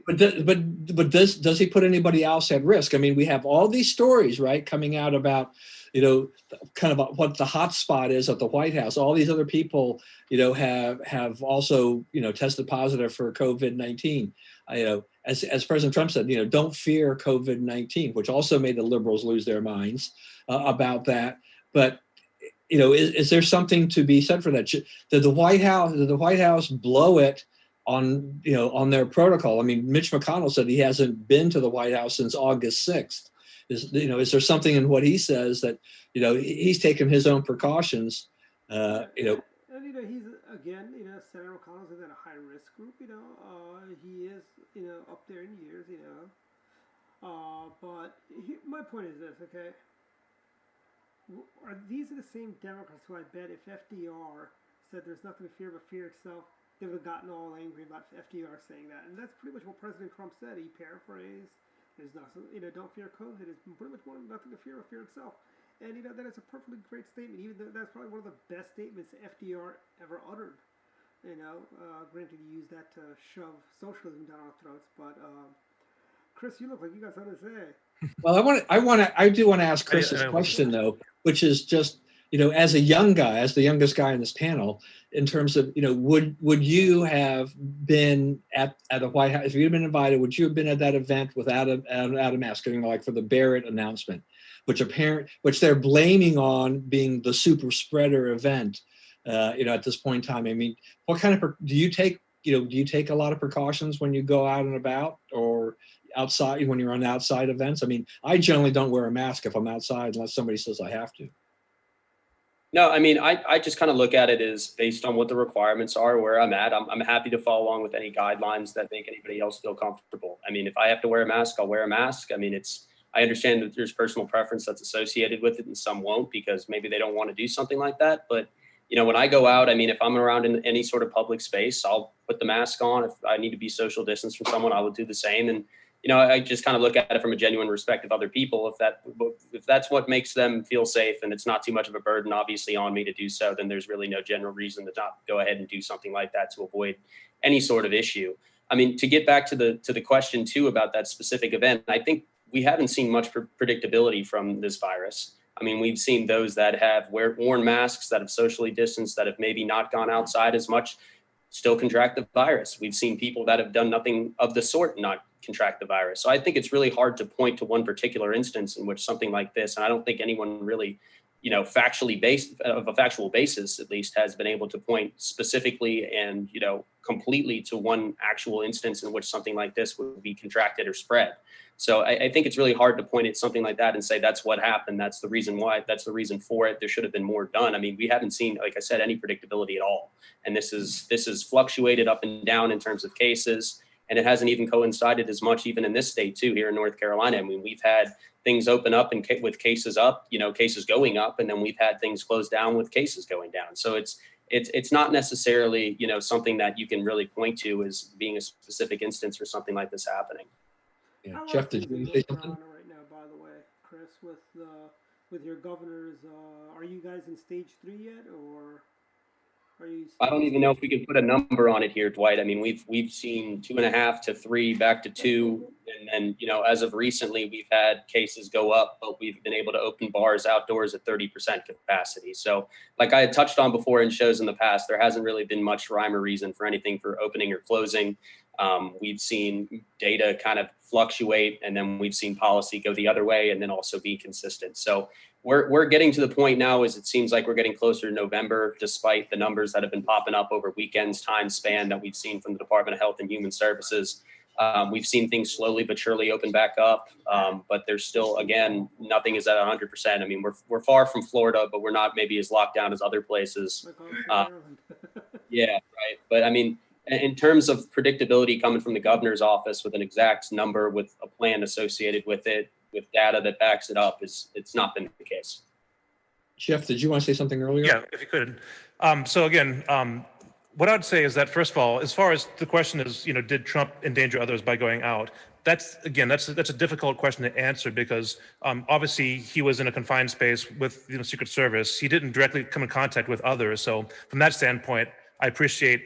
S4: But does he put anybody else at risk? I mean, we have all these stories, right, coming out about, kind of what the hot spot is at the White House. All these other people, have also, tested positive for COVID-19. As President Trump said, don't fear COVID-19, which also made the liberals lose their minds about that. But is there something to be said for that? Did the White House blow it on their protocol. I mean, Mitch McConnell said he hasn't been to the White House since August 6th. Is there something in what he says that, he's taken his own precautions,
S1: And he's again, Senator McConnell's in a high risk group. He is, up there in years. But my point is this, okay? These are the same Democrats who I bet if FDR said there's nothing to fear but fear itself, they would have gotten all angry about FDR saying that. And that's pretty much what President Trump said. He paraphrased, there's nothing, don't fear COVID. It's pretty much nothing to fear but fear itself. And, that is a perfectly great statement. Even though that's probably one of the best statements FDR ever uttered. Granted, he used that to shove socialism down our throats. But, Chris, you look like you got something to say.
S4: Well, I do want to ask Chris this question though, which is just, as a young guy, as the youngest guy in this panel, in terms of, would you have been at the White House, if you'd been invited, would you have been at that event without a mask, like for the Barrett announcement, which they're blaming on being the super spreader event, at this point in time? I mean, what kind of, do you take a lot of precautions when you go out and about, or outside when you're on outside events? I mean, I generally don't wear a mask if I'm outside unless somebody says I have to.
S2: No, I mean, I just kind of look at it as based on what the requirements are, where I'm at. I'm happy to follow along with any guidelines that make anybody else feel comfortable. I mean, if I have to wear a mask, I'll wear a mask. I mean, I understand that there's personal preference that's associated with it and some won't because maybe they don't want to do something like that. But, when I go out, I mean, if I'm around in any sort of public space, I'll put the mask on. If I need to be social distance from someone, I will do the same. And, I just kind of look at it from a genuine respect of other people. If that's what makes them feel safe and it's not too much of a burden, obviously, on me to do so, then there's really no general reason to not go ahead and do something like that to avoid any sort of issue. I mean, to get back to the question too about that specific event, I think we haven't seen much predictability from this virus. I mean, we've seen those that have worn masks, that have socially distanced, that have maybe not gone outside as much, still contract the virus. We've seen people that have done nothing of the sort not contract the virus. So I think it's really hard to point to one particular instance in which something like this, and I don't think anyone really, factually based of a factual basis, at least, has been able to point specifically and, completely to one actual instance in which something like this would be contracted or spread. So I think it's really hard to point at something like that and say that's what happened. That's the reason why. That's the reason for it. There should have been more done. I mean, we haven't seen, like I said, any predictability at all. And this is fluctuated up and down in terms of cases. And it hasn't even coincided as much even in this state too, here in North Carolina. I mean, we've had things open up and with cases up, cases going up, and then we've had things close down with cases going down. So it's not necessarily, something that you can really point to as being a specific instance or something like this happening.
S4: Yeah. Jeff, did you say something?
S1: Right now, by the way, Chris, with your governors, are you guys in stage 3 yet, or are you?
S2: I don't even know if we can put a number on it here, Dwight. I mean, we've seen 2.5 to 3 back to 2, and then as of recently, we've had cases go up, but we've been able to open bars outdoors at 30% capacity. So, like I had touched on before in shows in the past, there hasn't really been much rhyme or reason for anything for opening or closing. We've seen data kind of fluctuate, and then we've seen policy go the other way and then also be consistent. So we're getting to the point now as it seems like we're getting closer to November, despite the numbers that have been popping up over weekends time span that we've seen from the Department of Health and Human Services. We've seen things slowly but surely open back up, but there's still, again, nothing is at 100%. I mean, we're far from Florida, but we're not maybe as locked down as other places. Yeah, right. But I mean, in terms of predictability coming from the governor's office with an exact number, with a plan associated with it, with data that backs it up, it's not been the case.
S4: Jeff, did you want to say something earlier?
S3: Yeah, if you could. So again, what I'd say is that, first of all, as far as the question is, did Trump endanger others by going out? That's a difficult question to answer because obviously he was in a confined space with Secret Service. He didn't directly come in contact with others. So from that standpoint, I appreciate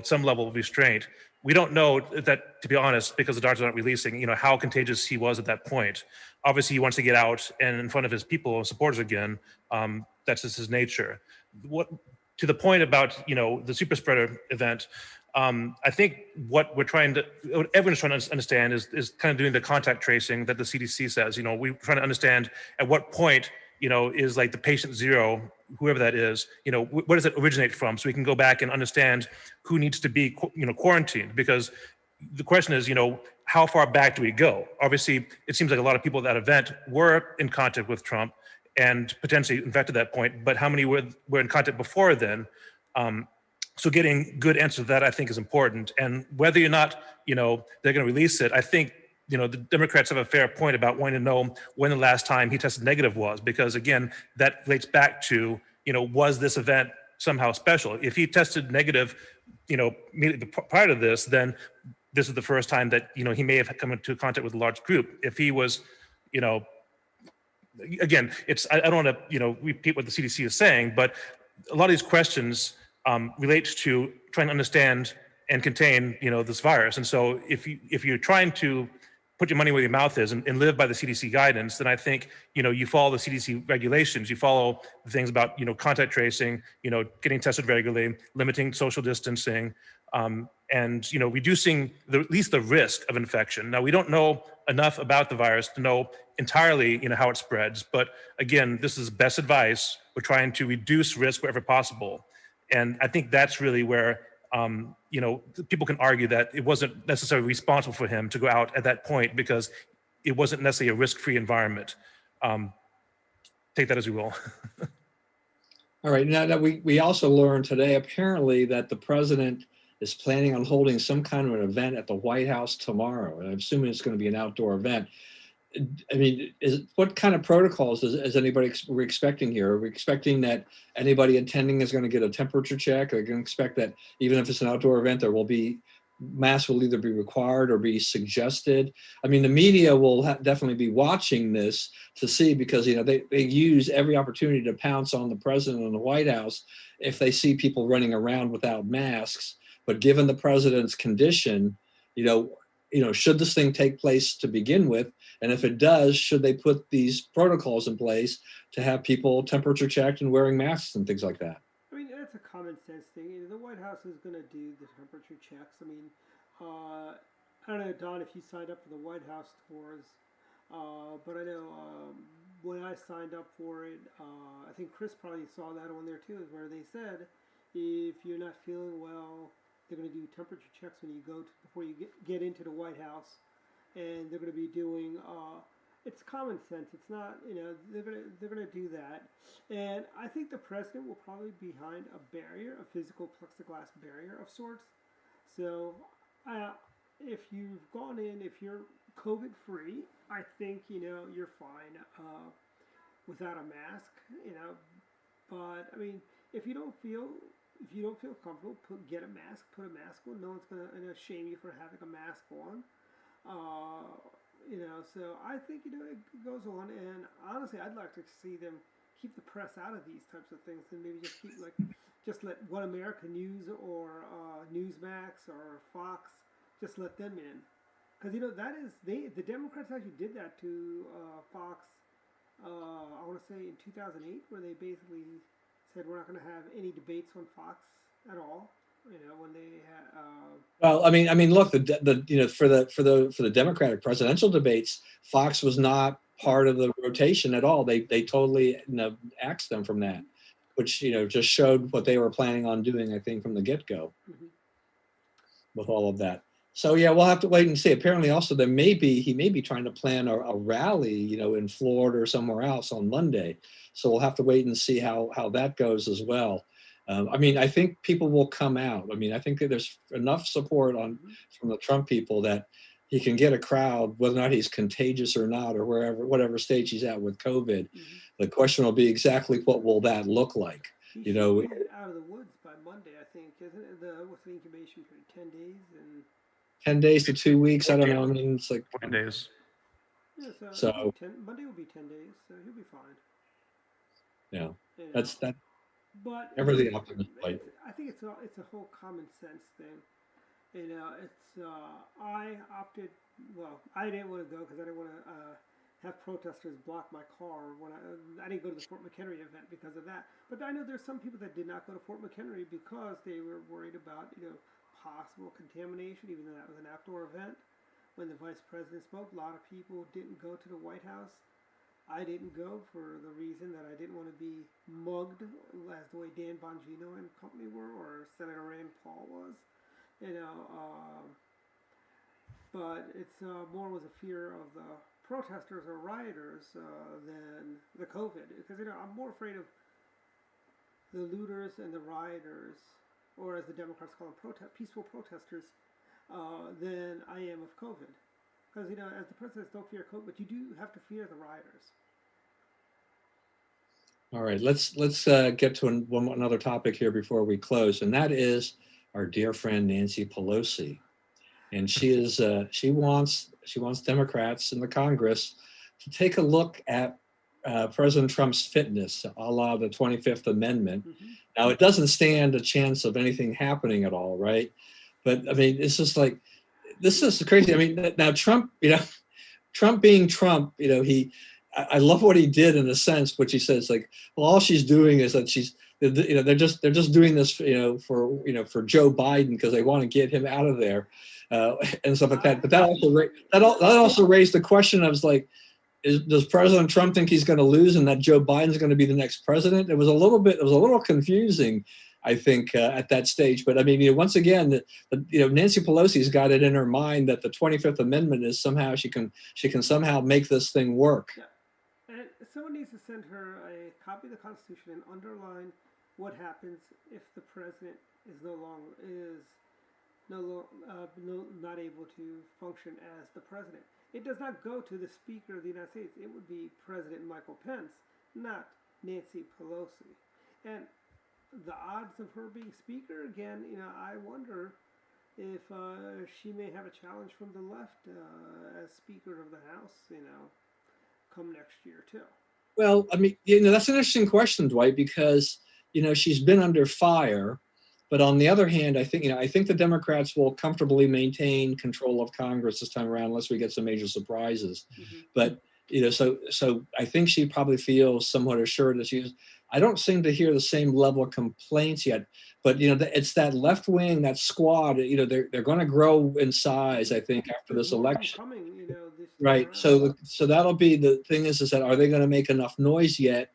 S3: some level of restraint. We don't know that, to be honest, because the doctors aren't releasing, how contagious he was at that point. Obviously, he wants to get out and in front of his people and supporters again. That's just his nature. To the point about the super spreader event, I think what everyone's trying to understand is kind of doing the contact tracing that the CDC says. We're trying to understand at what point is like the patient zero, whoever that is, where does it originate from? So we can go back and understand who needs to be, quarantined. Because the question is, how far back do we go? Obviously, it seems like a lot of people at that event were in contact with Trump and potentially infected at that point, but how many were in contact before then? So getting good answers to that, I think, is important. And whether or not, they're going to release it, I think, the Democrats have a fair point about wanting to know when the last time he tested negative was, because again, that relates back to, was this event somehow special? If he tested negative, immediately prior to this, then this is the first time that, he may have come into contact with a large group. If he was, again, I don't want to, repeat what the CDC is saying, but a lot of these questions relate to trying to understand and contain, this virus. And so if you're trying to put your money where your mouth is and live by the CDC guidance, then I think, you follow the CDC regulations, you follow the things about, contact tracing, getting tested regularly, limiting social distancing, and, reducing at least the risk of infection. Now, we don't know enough about the virus to know entirely, how it spreads. But again, this is best advice. We're trying to reduce risk wherever possible. And I think that's really where, people can argue that it wasn't necessarily responsible for him to go out at that point because it wasn't necessarily a risk-free environment. Take that as you will.
S4: All right. Now that we also learned today, apparently, that the president is planning on holding some kind of an event at the White House tomorrow. And I'm assuming it's going to be an outdoor event. I mean, what kind of protocols is anybody we're expecting here? Are we expecting that anybody attending is going to get a temperature check? Are we going to expect that even if it's an outdoor event, there will be masks will either be required or be suggested? I mean, the media will definitely be watching this to see, because they use every opportunity to pounce on the president and the White House if they see people running around without masks. But given the president's condition, should this thing take place to begin with? And if it does, should they put these protocols in place to have people temperature checked and wearing masks and things like that?
S1: I mean, that's a common sense thing. The White House is going to do the temperature checks. I mean, I don't know, Don, if you signed up for the White House tours, but I know when I signed up for it, I think Chris probably saw that on there too, where they said if you're not feeling well, they're going to do temperature checks when you go before you get into the White House, and they're going to be doing. It's common sense. It's not, they're gonna do that, and I think the president will probably be behind a barrier, a physical plexiglass barrier of sorts. So, if you've gone in, if you're COVID free, I think you're fine without a mask. But I mean, if you don't feel comfortable, get a mask. Put a mask on. No one's gonna shame you for having a mask on. So I think it goes on. And honestly, I'd like to see them keep the press out of these types of things, and maybe just keep just let One America News or Newsmax or Fox just let them in, because that is the Democrats actually did that to Fox. I want to say in 2008, where they basically said we're not going to have any debates on Fox at all. When they had.
S4: Well, I mean, look, for the Democratic presidential debates, Fox was not part of the rotation at all. They totally axed them from that, which just showed what they were planning on doing, I think, from the get-go. Mm-hmm. With all of that. So yeah, we'll have to wait and see. Apparently, also he may be trying to plan a rally, in Florida or somewhere else on Monday. So we'll have to wait and see how that goes as well. I mean, I think people will come out. I mean, I think that there's enough support from the Trump people that he can get a crowd, whether or not he's contagious or not, or whatever stage he's at with COVID. Mm-hmm. The question will be exactly what will that look like?
S1: He should be out of the woods by Monday, I think, isn't it? What's the incubation period? 10 days and
S4: 10 days to 2 weeks. I don't know. I mean, it's like
S3: 10 days.
S1: Yeah,
S4: so
S1: Monday will be 10 days, so he'll be fine.
S4: Yeah, that's that.
S1: But
S4: everything optimistic.
S1: I think it's a whole common sense thing. I opted. Well, I didn't want to go because I didn't want to have protesters block my car when I didn't go to the Fort McHenry event because of that. But I know there's some people that did not go to Fort McHenry because they were worried about possible contamination, even though that was an outdoor event. When the vice president spoke, a lot of people didn't go to the White House. I didn't go for the reason that I didn't want to be mugged as the way Dan Bongino and company were, or Senator Rand Paul was. You know, but it's more was a fear of the protesters or rioters than the COVID. Because, you know, I'm more afraid of the looters and the rioters, or as the Democrats call them, peaceful protesters, than I am of COVID. Because, you know, as the presidents don't fear COVID, but you do have to fear the rioters.
S4: All right, let's get to another topic here before we close, and that is our dear friend Nancy Pelosi, and she wants Democrats in the Congress to take a look at President Trump's fitness, a la the 25th Amendment.
S1: Mm-hmm.
S4: Now, it doesn't stand a chance of anything happening at all, right? But I mean, it's just like, this is crazy. I mean, now Trump, you know, Trump being Trump, you know, I love what he did in a sense, which he says like, well, all she's doing is that you know, they're just doing this, you know, for Joe Biden because they want to get him out of there, and stuff like that. But that also raised the question of like, does President Trump think he's going to lose and that Joe Biden's going to be the next president? It was a little confusing, I think, at that stage. But I mean, you know, once again, you know, Nancy Pelosi's got it in her mind that the 25th Amendment is somehow she can somehow make this thing work.
S1: Yeah. And someone needs to send her a copy of the Constitution and underline what happens if the president is not able to function as the president. It does not go to the Speaker of the United States. It would be President Michael Pence, not Nancy Pelosi. And the odds of her being Speaker, again, you know, I wonder if she may have a challenge from the left as Speaker of the House, you know, come next year too.
S4: Well, I mean, you know, that's an interesting question, Dwight, because, you know, she's been under fire. But on the other hand, I think the Democrats will comfortably maintain control of Congress this time around, unless we get some major surprises. Mm-hmm. But, you know, so I think she probably feels somewhat assured that I don't seem to hear the same level of complaints yet. But, you know, it's that left wing, that squad, you know, they're going to grow in size, I think, after this election.
S1: You know,
S4: right. So that'll be the thing is that are they going to make enough noise yet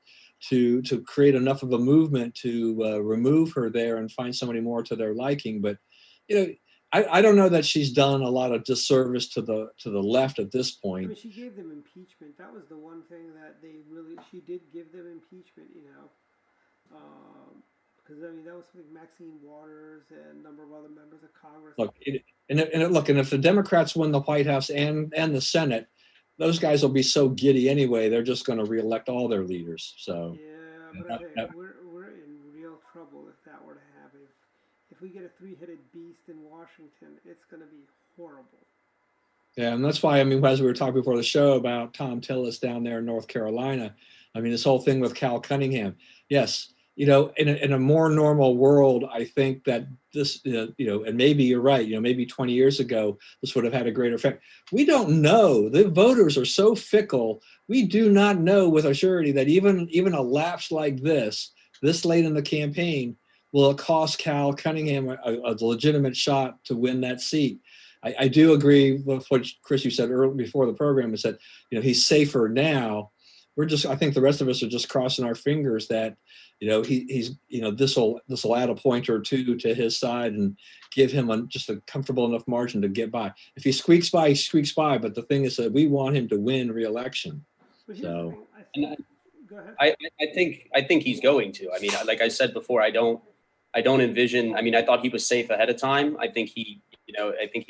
S4: to create enough of a movement to remove her there and find somebody more to their liking? But, you know, I don't know that she's done a lot of disservice to the left at this point.
S1: I mean, she gave them impeachment. That was the one thing that she did give them impeachment, you know. Because, I mean, that was something Maxine Waters and a number of other members of Congress.
S4: And if the Democrats win the White House and the Senate, those guys will be so giddy anyway. They're just going to reelect all their leaders. So
S1: yeah, but I think we're in real trouble if that were to happen. If we get a three-headed beast in Washington, it's going to be horrible.
S4: Yeah, and that's why, I mean, as we were talking before the show about Tom Tillis down there in North Carolina, I mean, this whole thing with Cal Cunningham. Yes, you know, in a more normal world, I think that this, you know, and maybe you're right, you know, maybe 20 years ago, this would have had a greater effect. We don't know. The voters are so fickle. We do not know with a surety that even a lapse like this late in the campaign, will it cost Cal Cunningham a legitimate shot to win that seat. I do agree with what Chris, you said earlier before the program, is that, you know, he's safer now. I think the rest of us are just crossing our fingers that, you know, he's, you know, this will add a point or two to his side and give him just a comfortable enough margin to get by. If he squeaks by, he squeaks by. But the thing is that we want him to win re-election. So
S1: go ahead.
S2: I think he's going to. I mean, like I said before, I don't envision. I mean, I thought he was safe ahead of time. I think he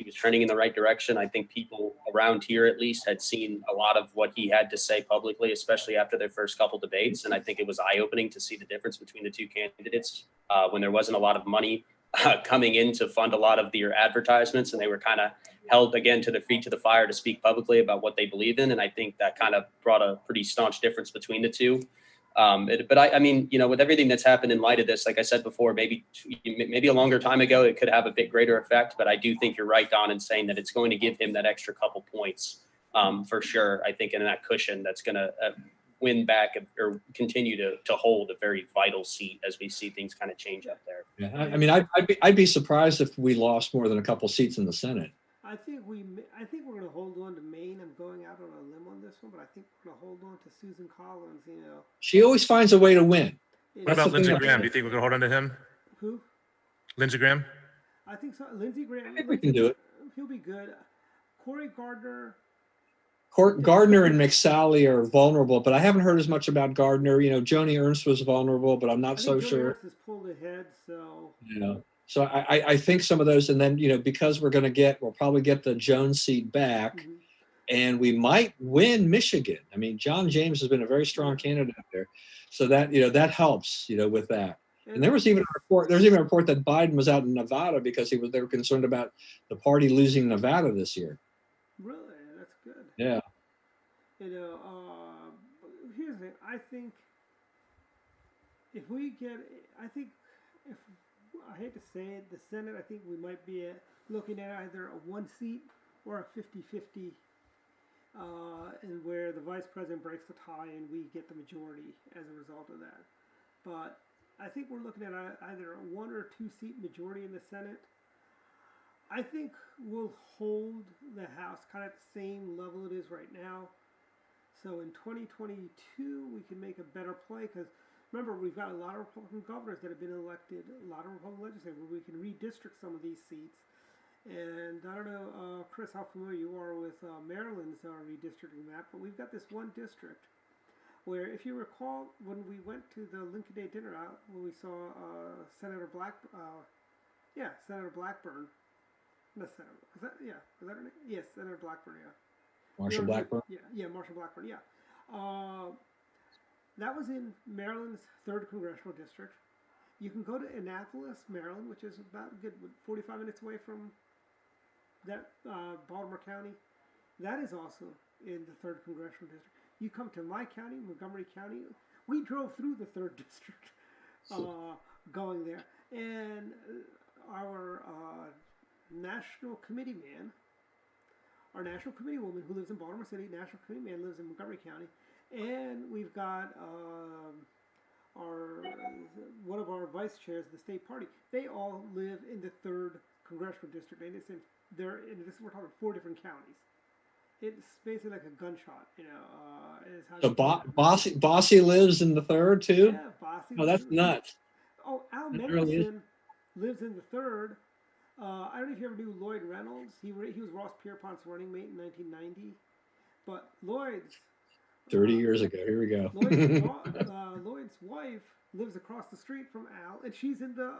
S2: was trending in the right direction. I think people around here, at least, had seen a lot of what he had to say publicly, especially after their first couple debates. And I think it was eye-opening to see the difference between the two candidates when there wasn't a lot of money coming in to fund a lot of their advertisements, and they were kind of held again to their feet to the fire to speak publicly about what they believe in. And I think that kind of brought a pretty staunch difference between the two. But I mean, you know, with everything that's happened in light of this, like I said before, maybe a longer time ago, it could have a bit greater effect. But I do think you're right, Don, in saying that it's going to give him that extra couple points for sure. I think in that cushion that's going to win back or continue to hold a very vital seat as we see things kind of change up there.
S4: Yeah, I mean, I'd be surprised if we lost more than a couple seats in the Senate.
S1: I think we're going to hold on to Maine. I'm going out on a limb on this one, but I think we're going to hold on to Susan Collins. You know,
S4: She always finds a way to win.
S3: What
S4: That's
S3: about
S4: the thing
S3: Lindsey
S4: about
S3: Graham?
S4: her.
S3: Do you think we're gonna hold on to him?
S1: who?
S3: Lindsey Graham?
S1: I think so. Lindsey Graham.
S4: I think we can do it.
S1: He'll be good. Corey Gardner.
S4: Gardner and McSally are vulnerable, but I haven't heard as much about Gardner. You know, Joni Ernst was vulnerable, but I'm
S1: I
S4: not
S1: think
S4: so
S1: Joey
S4: sure.
S1: Ernst has pulled ahead, so
S4: You know, so I think some of those, and then because we'll probably get the Jones seat back,
S1: mhm.
S4: and we might win Michigan. I mean, John James has been a very strong candidate there, so that that helps with that. And there was even a report. There's even a report that Biden was out in Nevada because they were concerned about the party losing Nevada this year.
S1: Really, that's good.
S4: Yeah.
S1: You know, here's the thing. I think if we get, I think if I hate to say it, the Senate, I think we might be looking at either a one seat or a 50-50, and where the vice president breaks the tie and we get the majority as a result of that. But I think we're looking at either a 1 or 2 seat majority in the Senate. I think we'll hold the House kind of at the same level it is right now. So in 2022, we can make a better play because remember, we've got a lot of Republican governors that have been elected, a lot of Republican legislators where we can redistrict some of these seats. And I don't know, Chris, how familiar you are with Maryland's redistricting map, but we've got this one district where, if you recall, when we went to the Lincoln Day dinner out, when we saw Senator Senator Blackburn. No, Senator, is that her name? Yes, Senator Blackburn, yeah.
S4: Marshall Blackburn.
S1: Yeah, Marshall Blackburn, yeah. That was in Maryland's 3rd Congressional District. You can go to Annapolis, Maryland, which is about a good 45 minutes away from that Baltimore County. That is also in the 3rd Congressional District. You come to my county, Montgomery County. We drove through the 3rd District going there. And our national committee man, our national committee woman who lives in Baltimore City, national committee man lives in Montgomery County, and we've got one of our vice chairs of the state party. They all live in the 3rd Congressional District, and it's we're talking 4 different counties. It's basically like a gunshot, Is how
S4: So Bossy lives in the 3rd too?
S1: Yeah, Bossy.
S4: Oh, that's nuts.
S1: Oh, Al
S4: That really is.
S1: Mendelson lives in the 3rd. I don't know if you ever knew Lloyd Reynolds. He was Ross Pierpont's running mate in 1990. But Lloyd's
S4: 30 years ago. Here we go.
S1: Lloyd's wife lives across the street from Al, and she's in the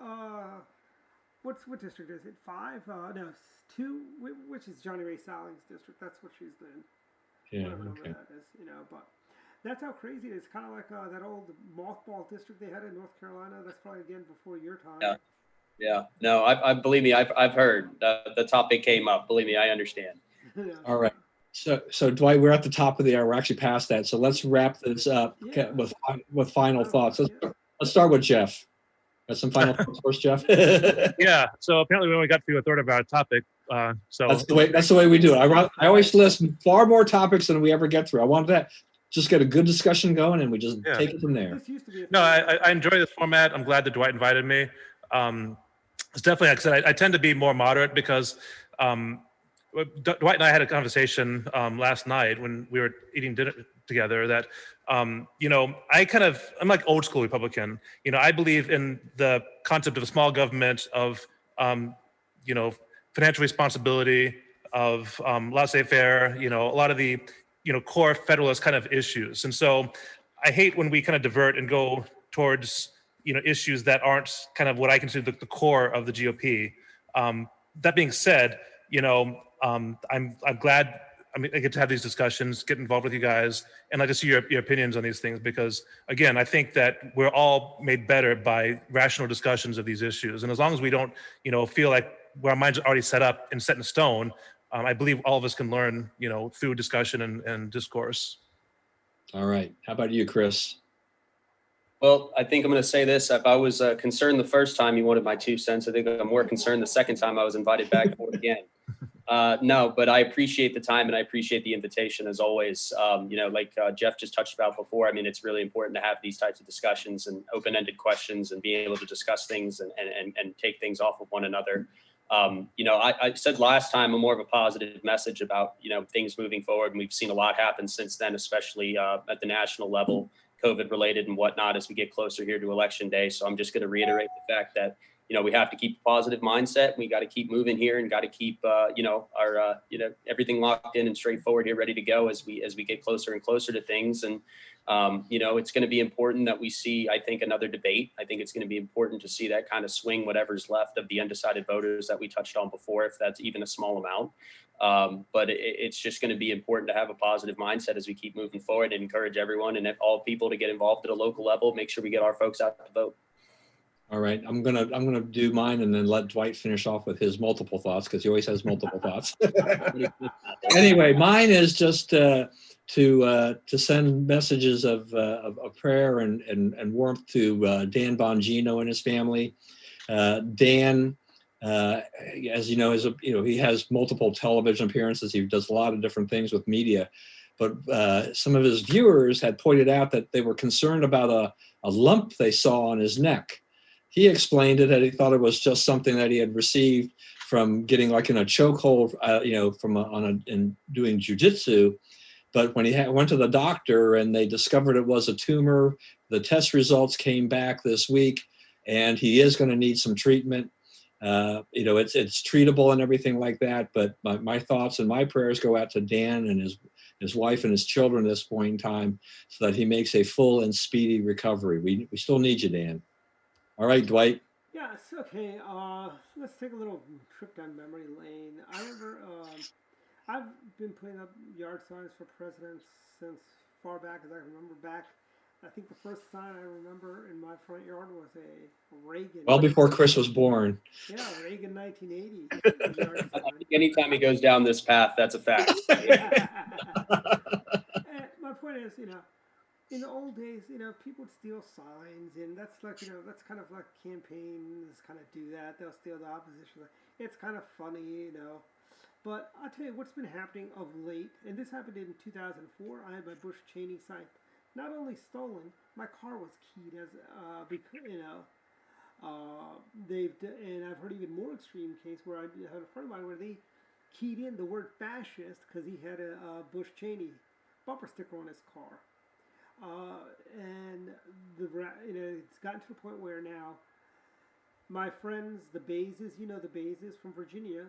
S1: what district is it? 5? No, 2. Which is Johnny Ray Salling's district. That's what she's in.
S4: Yeah.
S1: Whatever number
S4: Okay.
S1: that is, But that's how crazy it is. Kind of like that old mothball district they had in North Carolina. That's probably again before your time.
S2: Yeah. Yeah, no, I believe me, I've heard the topic came up. Believe me, I understand.
S1: Yeah.
S4: All right. So Dwight, we're at the top of the hour. We're actually past that. So let's wrap this up
S1: Yeah.
S4: with final thoughts.
S1: Yeah.
S4: Let's start with Jeff. Got some final thoughts first, Jeff?
S3: Yeah. So apparently we only got through a third of our topic. So
S4: That's the way we do it. I always list far more topics than we ever get through. I wanted to just get a good discussion going, and we just take it from there.
S1: This used to be a
S3: no, I enjoy this format. I'm glad that Dwight invited me. It's definitely, like I said, I tend to be more moderate because Dwight and I had a conversation last night when we were eating dinner together that, I'm like old school Republican. I believe in the concept of a small government, of, financial responsibility, of laissez-faire, a lot of the, core federalist kind of issues. And so I hate when we kind of divert and go towards, issues that aren't kind of what I consider the core of the GOP. That being said, I'm glad I get to have these discussions, get involved with you guys, and I just see your opinions on these things because, again, I think that we're all made better by rational discussions of these issues. And as long as we don't, feel like our minds are already set up and set in stone, I believe all of us can learn, through discussion and discourse.
S4: All right. How about you, Chris?
S2: Well, I think I'm going to say this. If I was concerned the first time you wanted my 2 cents, I think I'm more concerned the second time I was invited back for it again. No, but I appreciate the time and I appreciate the invitation as always. Like Jeff just touched about before, I mean, it's really important to have these types of discussions and open-ended questions and being able to discuss things and take things off of one another. I said last time a more of a positive message about, things moving forward. And we've seen a lot happen since then, especially at the national level, COVID related and whatnot, as we get closer here to election day. So I'm just going to reiterate the fact that, we have to keep a positive mindset. We got to keep moving here and got to keep, everything locked in and straightforward here, ready to go as we get closer and closer to things. And, it's going to be important that we see, I think, another debate. I think it's going to be important to see that kind of swing whatever's left of the undecided voters that we touched on before, if that's even a small amount. But it's just going to be important to have a positive mindset as we keep moving forward and encourage everyone and all people to get involved at a local level. Make sure we get our folks out to vote.
S4: All right, I'm gonna do mine and then let Dwight finish off with his multiple thoughts, because he always has multiple thoughts. Anyway, mine is just to send messages of prayer and warmth to Dan Bongino and his family. Dan, as you know, he has multiple television appearances. He does a lot of different things with media, but some of his viewers had pointed out that they were concerned about a lump they saw on his neck. He explained it that he thought it was just something that he had received from getting like in a chokehold, in doing jujitsu. But when he went to the doctor and they discovered it was a tumor, the test results came back this week, and he is going to need some treatment. It's treatable and everything like that. But my thoughts and my prayers go out to Dan and his wife and his children at this point in time, so that he makes a full and speedy recovery. We still need you, Dan. All right, Dwight.
S1: Yes, okay. Let's take a little trip down memory lane. I remember I've been putting up yard signs for presidents since far back as I can remember back. I think the first sign I remember in my front yard was a Reagan.
S4: Well before Chris was born.
S1: Yeah, Reagan 1980 yard sign.
S2: I think anytime he goes down this path, that's a fact.
S1: My point is, in the old days, people would steal signs, and that's like, that's kind of like campaigns kind of do that. They'll steal the opposition. It's kind of funny, But I'll tell you what's been happening of late, and this happened in 2004. I had my Bush Cheney sign not only stolen, my car was keyed as, because, and I've heard even more extreme case where I had a friend of mine where they keyed in the word fascist because he had a Bush Cheney bumper sticker on his car. And it's gotten to the point where now my friends, the Bazes, the Bazes from Virginia,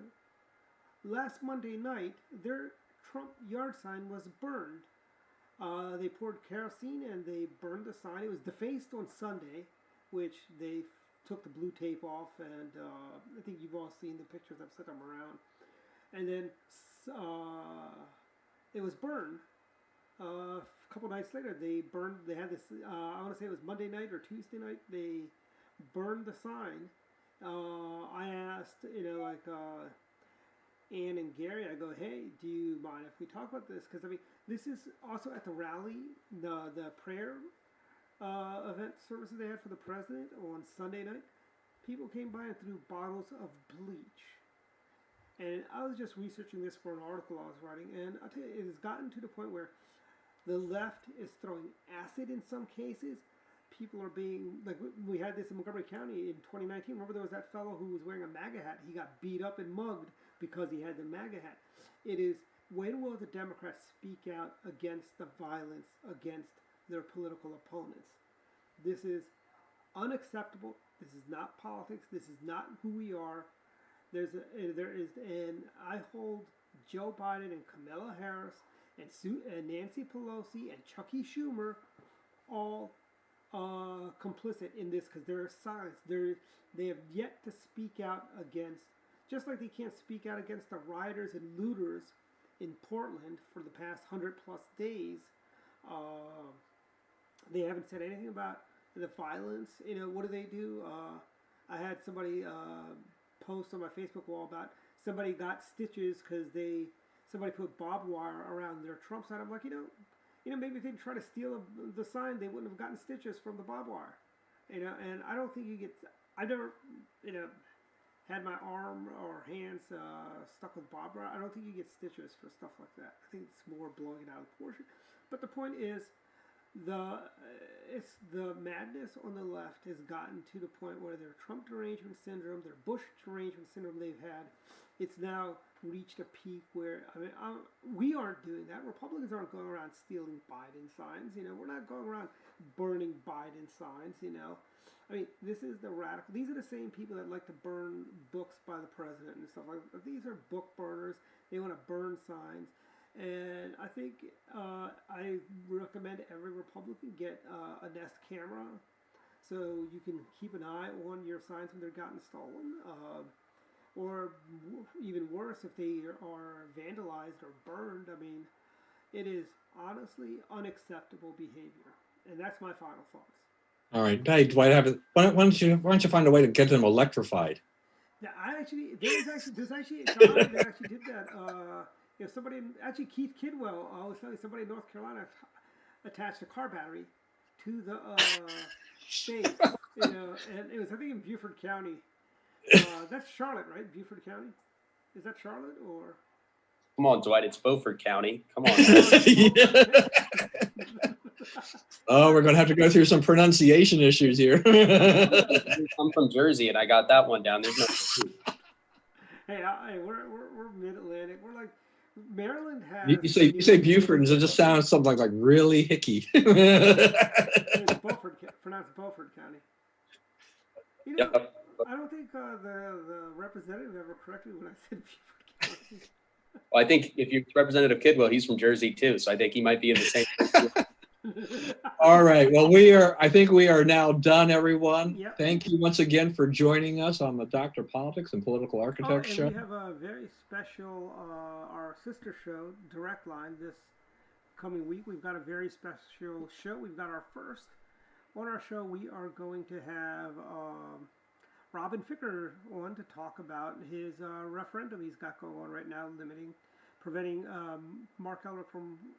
S1: last Monday night, their Trump yard sign was burned. They poured kerosene and they burned the sign. It was defaced on Sunday, which they took the blue tape off, and I think you've all seen the pictures. I've sent them around. And then it was burned. A couple nights later, they had this, I want to say it was Monday night or Tuesday night, they burned the sign. I asked, Ann and Gary, I go, hey, do you mind if we talk about this? Because, this is also at the rally, the prayer event services they had for the president on Sunday night. People came by and threw bottles of bleach. And I was just researching this for an article I was writing, and I'll tell you, it has gotten to the point where the left is throwing acid in some cases. People are being, like, we had this in Montgomery County in 2019. Remember there was that fellow who was wearing a MAGA hat. He got beat up and mugged because he had the MAGA hat. It is, when will the Democrats speak out against the violence against their political opponents? This is unacceptable. This is not politics. This is not who we are. And I hold Joe Biden and Kamala Harris and Nancy Pelosi and Chucky Schumer all complicit in this, because there are signs. They have yet to speak out against, just like they can't speak out against the rioters and looters in Portland for the past 100+ days. They haven't said anything about the violence. What do? I had somebody post on my Facebook wall about somebody got stitches because somebody put barbed wire around their Trump sign. I'm like, maybe if they'd try to steal the sign, they wouldn't have gotten stitches from the barbed wire. And I don't think I've never, had my arm or hands stuck with barbed wire. I don't think you get stitches for stuff like that. I think it's more blowing it out of proportion. But the point is, the madness on the left has gotten to the point where their Trump derangement syndrome, their Bush derangement syndrome they've had, it's now reached a peak where we aren't doing that. Republicans aren't going around stealing Biden signs. We're not going around burning Biden signs. This is the radical. These are the same people that like to burn books by the president and stuff like that. These are book burners. They want to burn signs. And I think I recommend every Republican get a Nest camera so you can keep an eye on your signs when they're gotten stolen. Or even worse, if they are vandalized or burned. It is honestly unacceptable behavior. And that's my final thoughts.
S4: All right. Hey, Dwight, why don't you find a way to get them electrified?
S1: Yeah, there's actually a guy that actually did that. Keith Kidwell, I was telling you, somebody in North Carolina attached a car battery to the stake, and it was, I think, in Beaufort County. That's Charlotte, right? Beaufort County? Is that Charlotte or?
S2: Come on, Dwight. It's Beaufort County. Come on.
S4: Oh, we're going to have to go through some pronunciation issues here.
S2: I'm from Jersey, and I got that one down. There's no.
S1: Hey, we're mid-Atlantic. We're like Maryland has.
S4: You say Beaufort, and it just sounds something like really hicky.
S1: It's Beaufort, pronounced Beaufort County.
S2: Yep.
S1: I don't think the representative ever corrected me when I said Beaufort County.
S2: Well, I think if you're Representative Kidwell, he's from Jersey too, so I think he might be in the same.
S4: All right. Well, I think we are now done, everyone.
S1: Yep.
S4: Thank you once again for joining us on the Dr. Politics and Political Architecture show.
S1: We have a very special, our sister show, Direct Line, this coming week. We've got a very special show. We've got our first. On our show, we are going to have Robin Ficker on to talk about his referendum he's got going on right now, preventing Mark Elder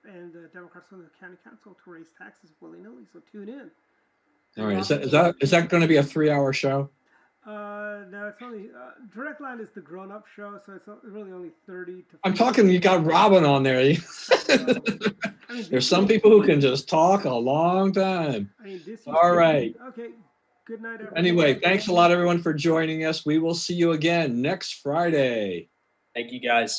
S1: and the Democrats on the county council to raise taxes willy-nilly. So tune in.
S4: All right. Is that going to be a 3-hour show?
S1: No, it's only Direct Line is the grown-up show, so it's really only 30 to.
S4: I'm talking. You got Robin on there. There's some people who can just talk a long time. All right.
S1: Okay. Good night, everyone.
S4: Anyway, thanks a lot, everyone, for joining us. We will see you again next Friday.
S2: Thank you, guys.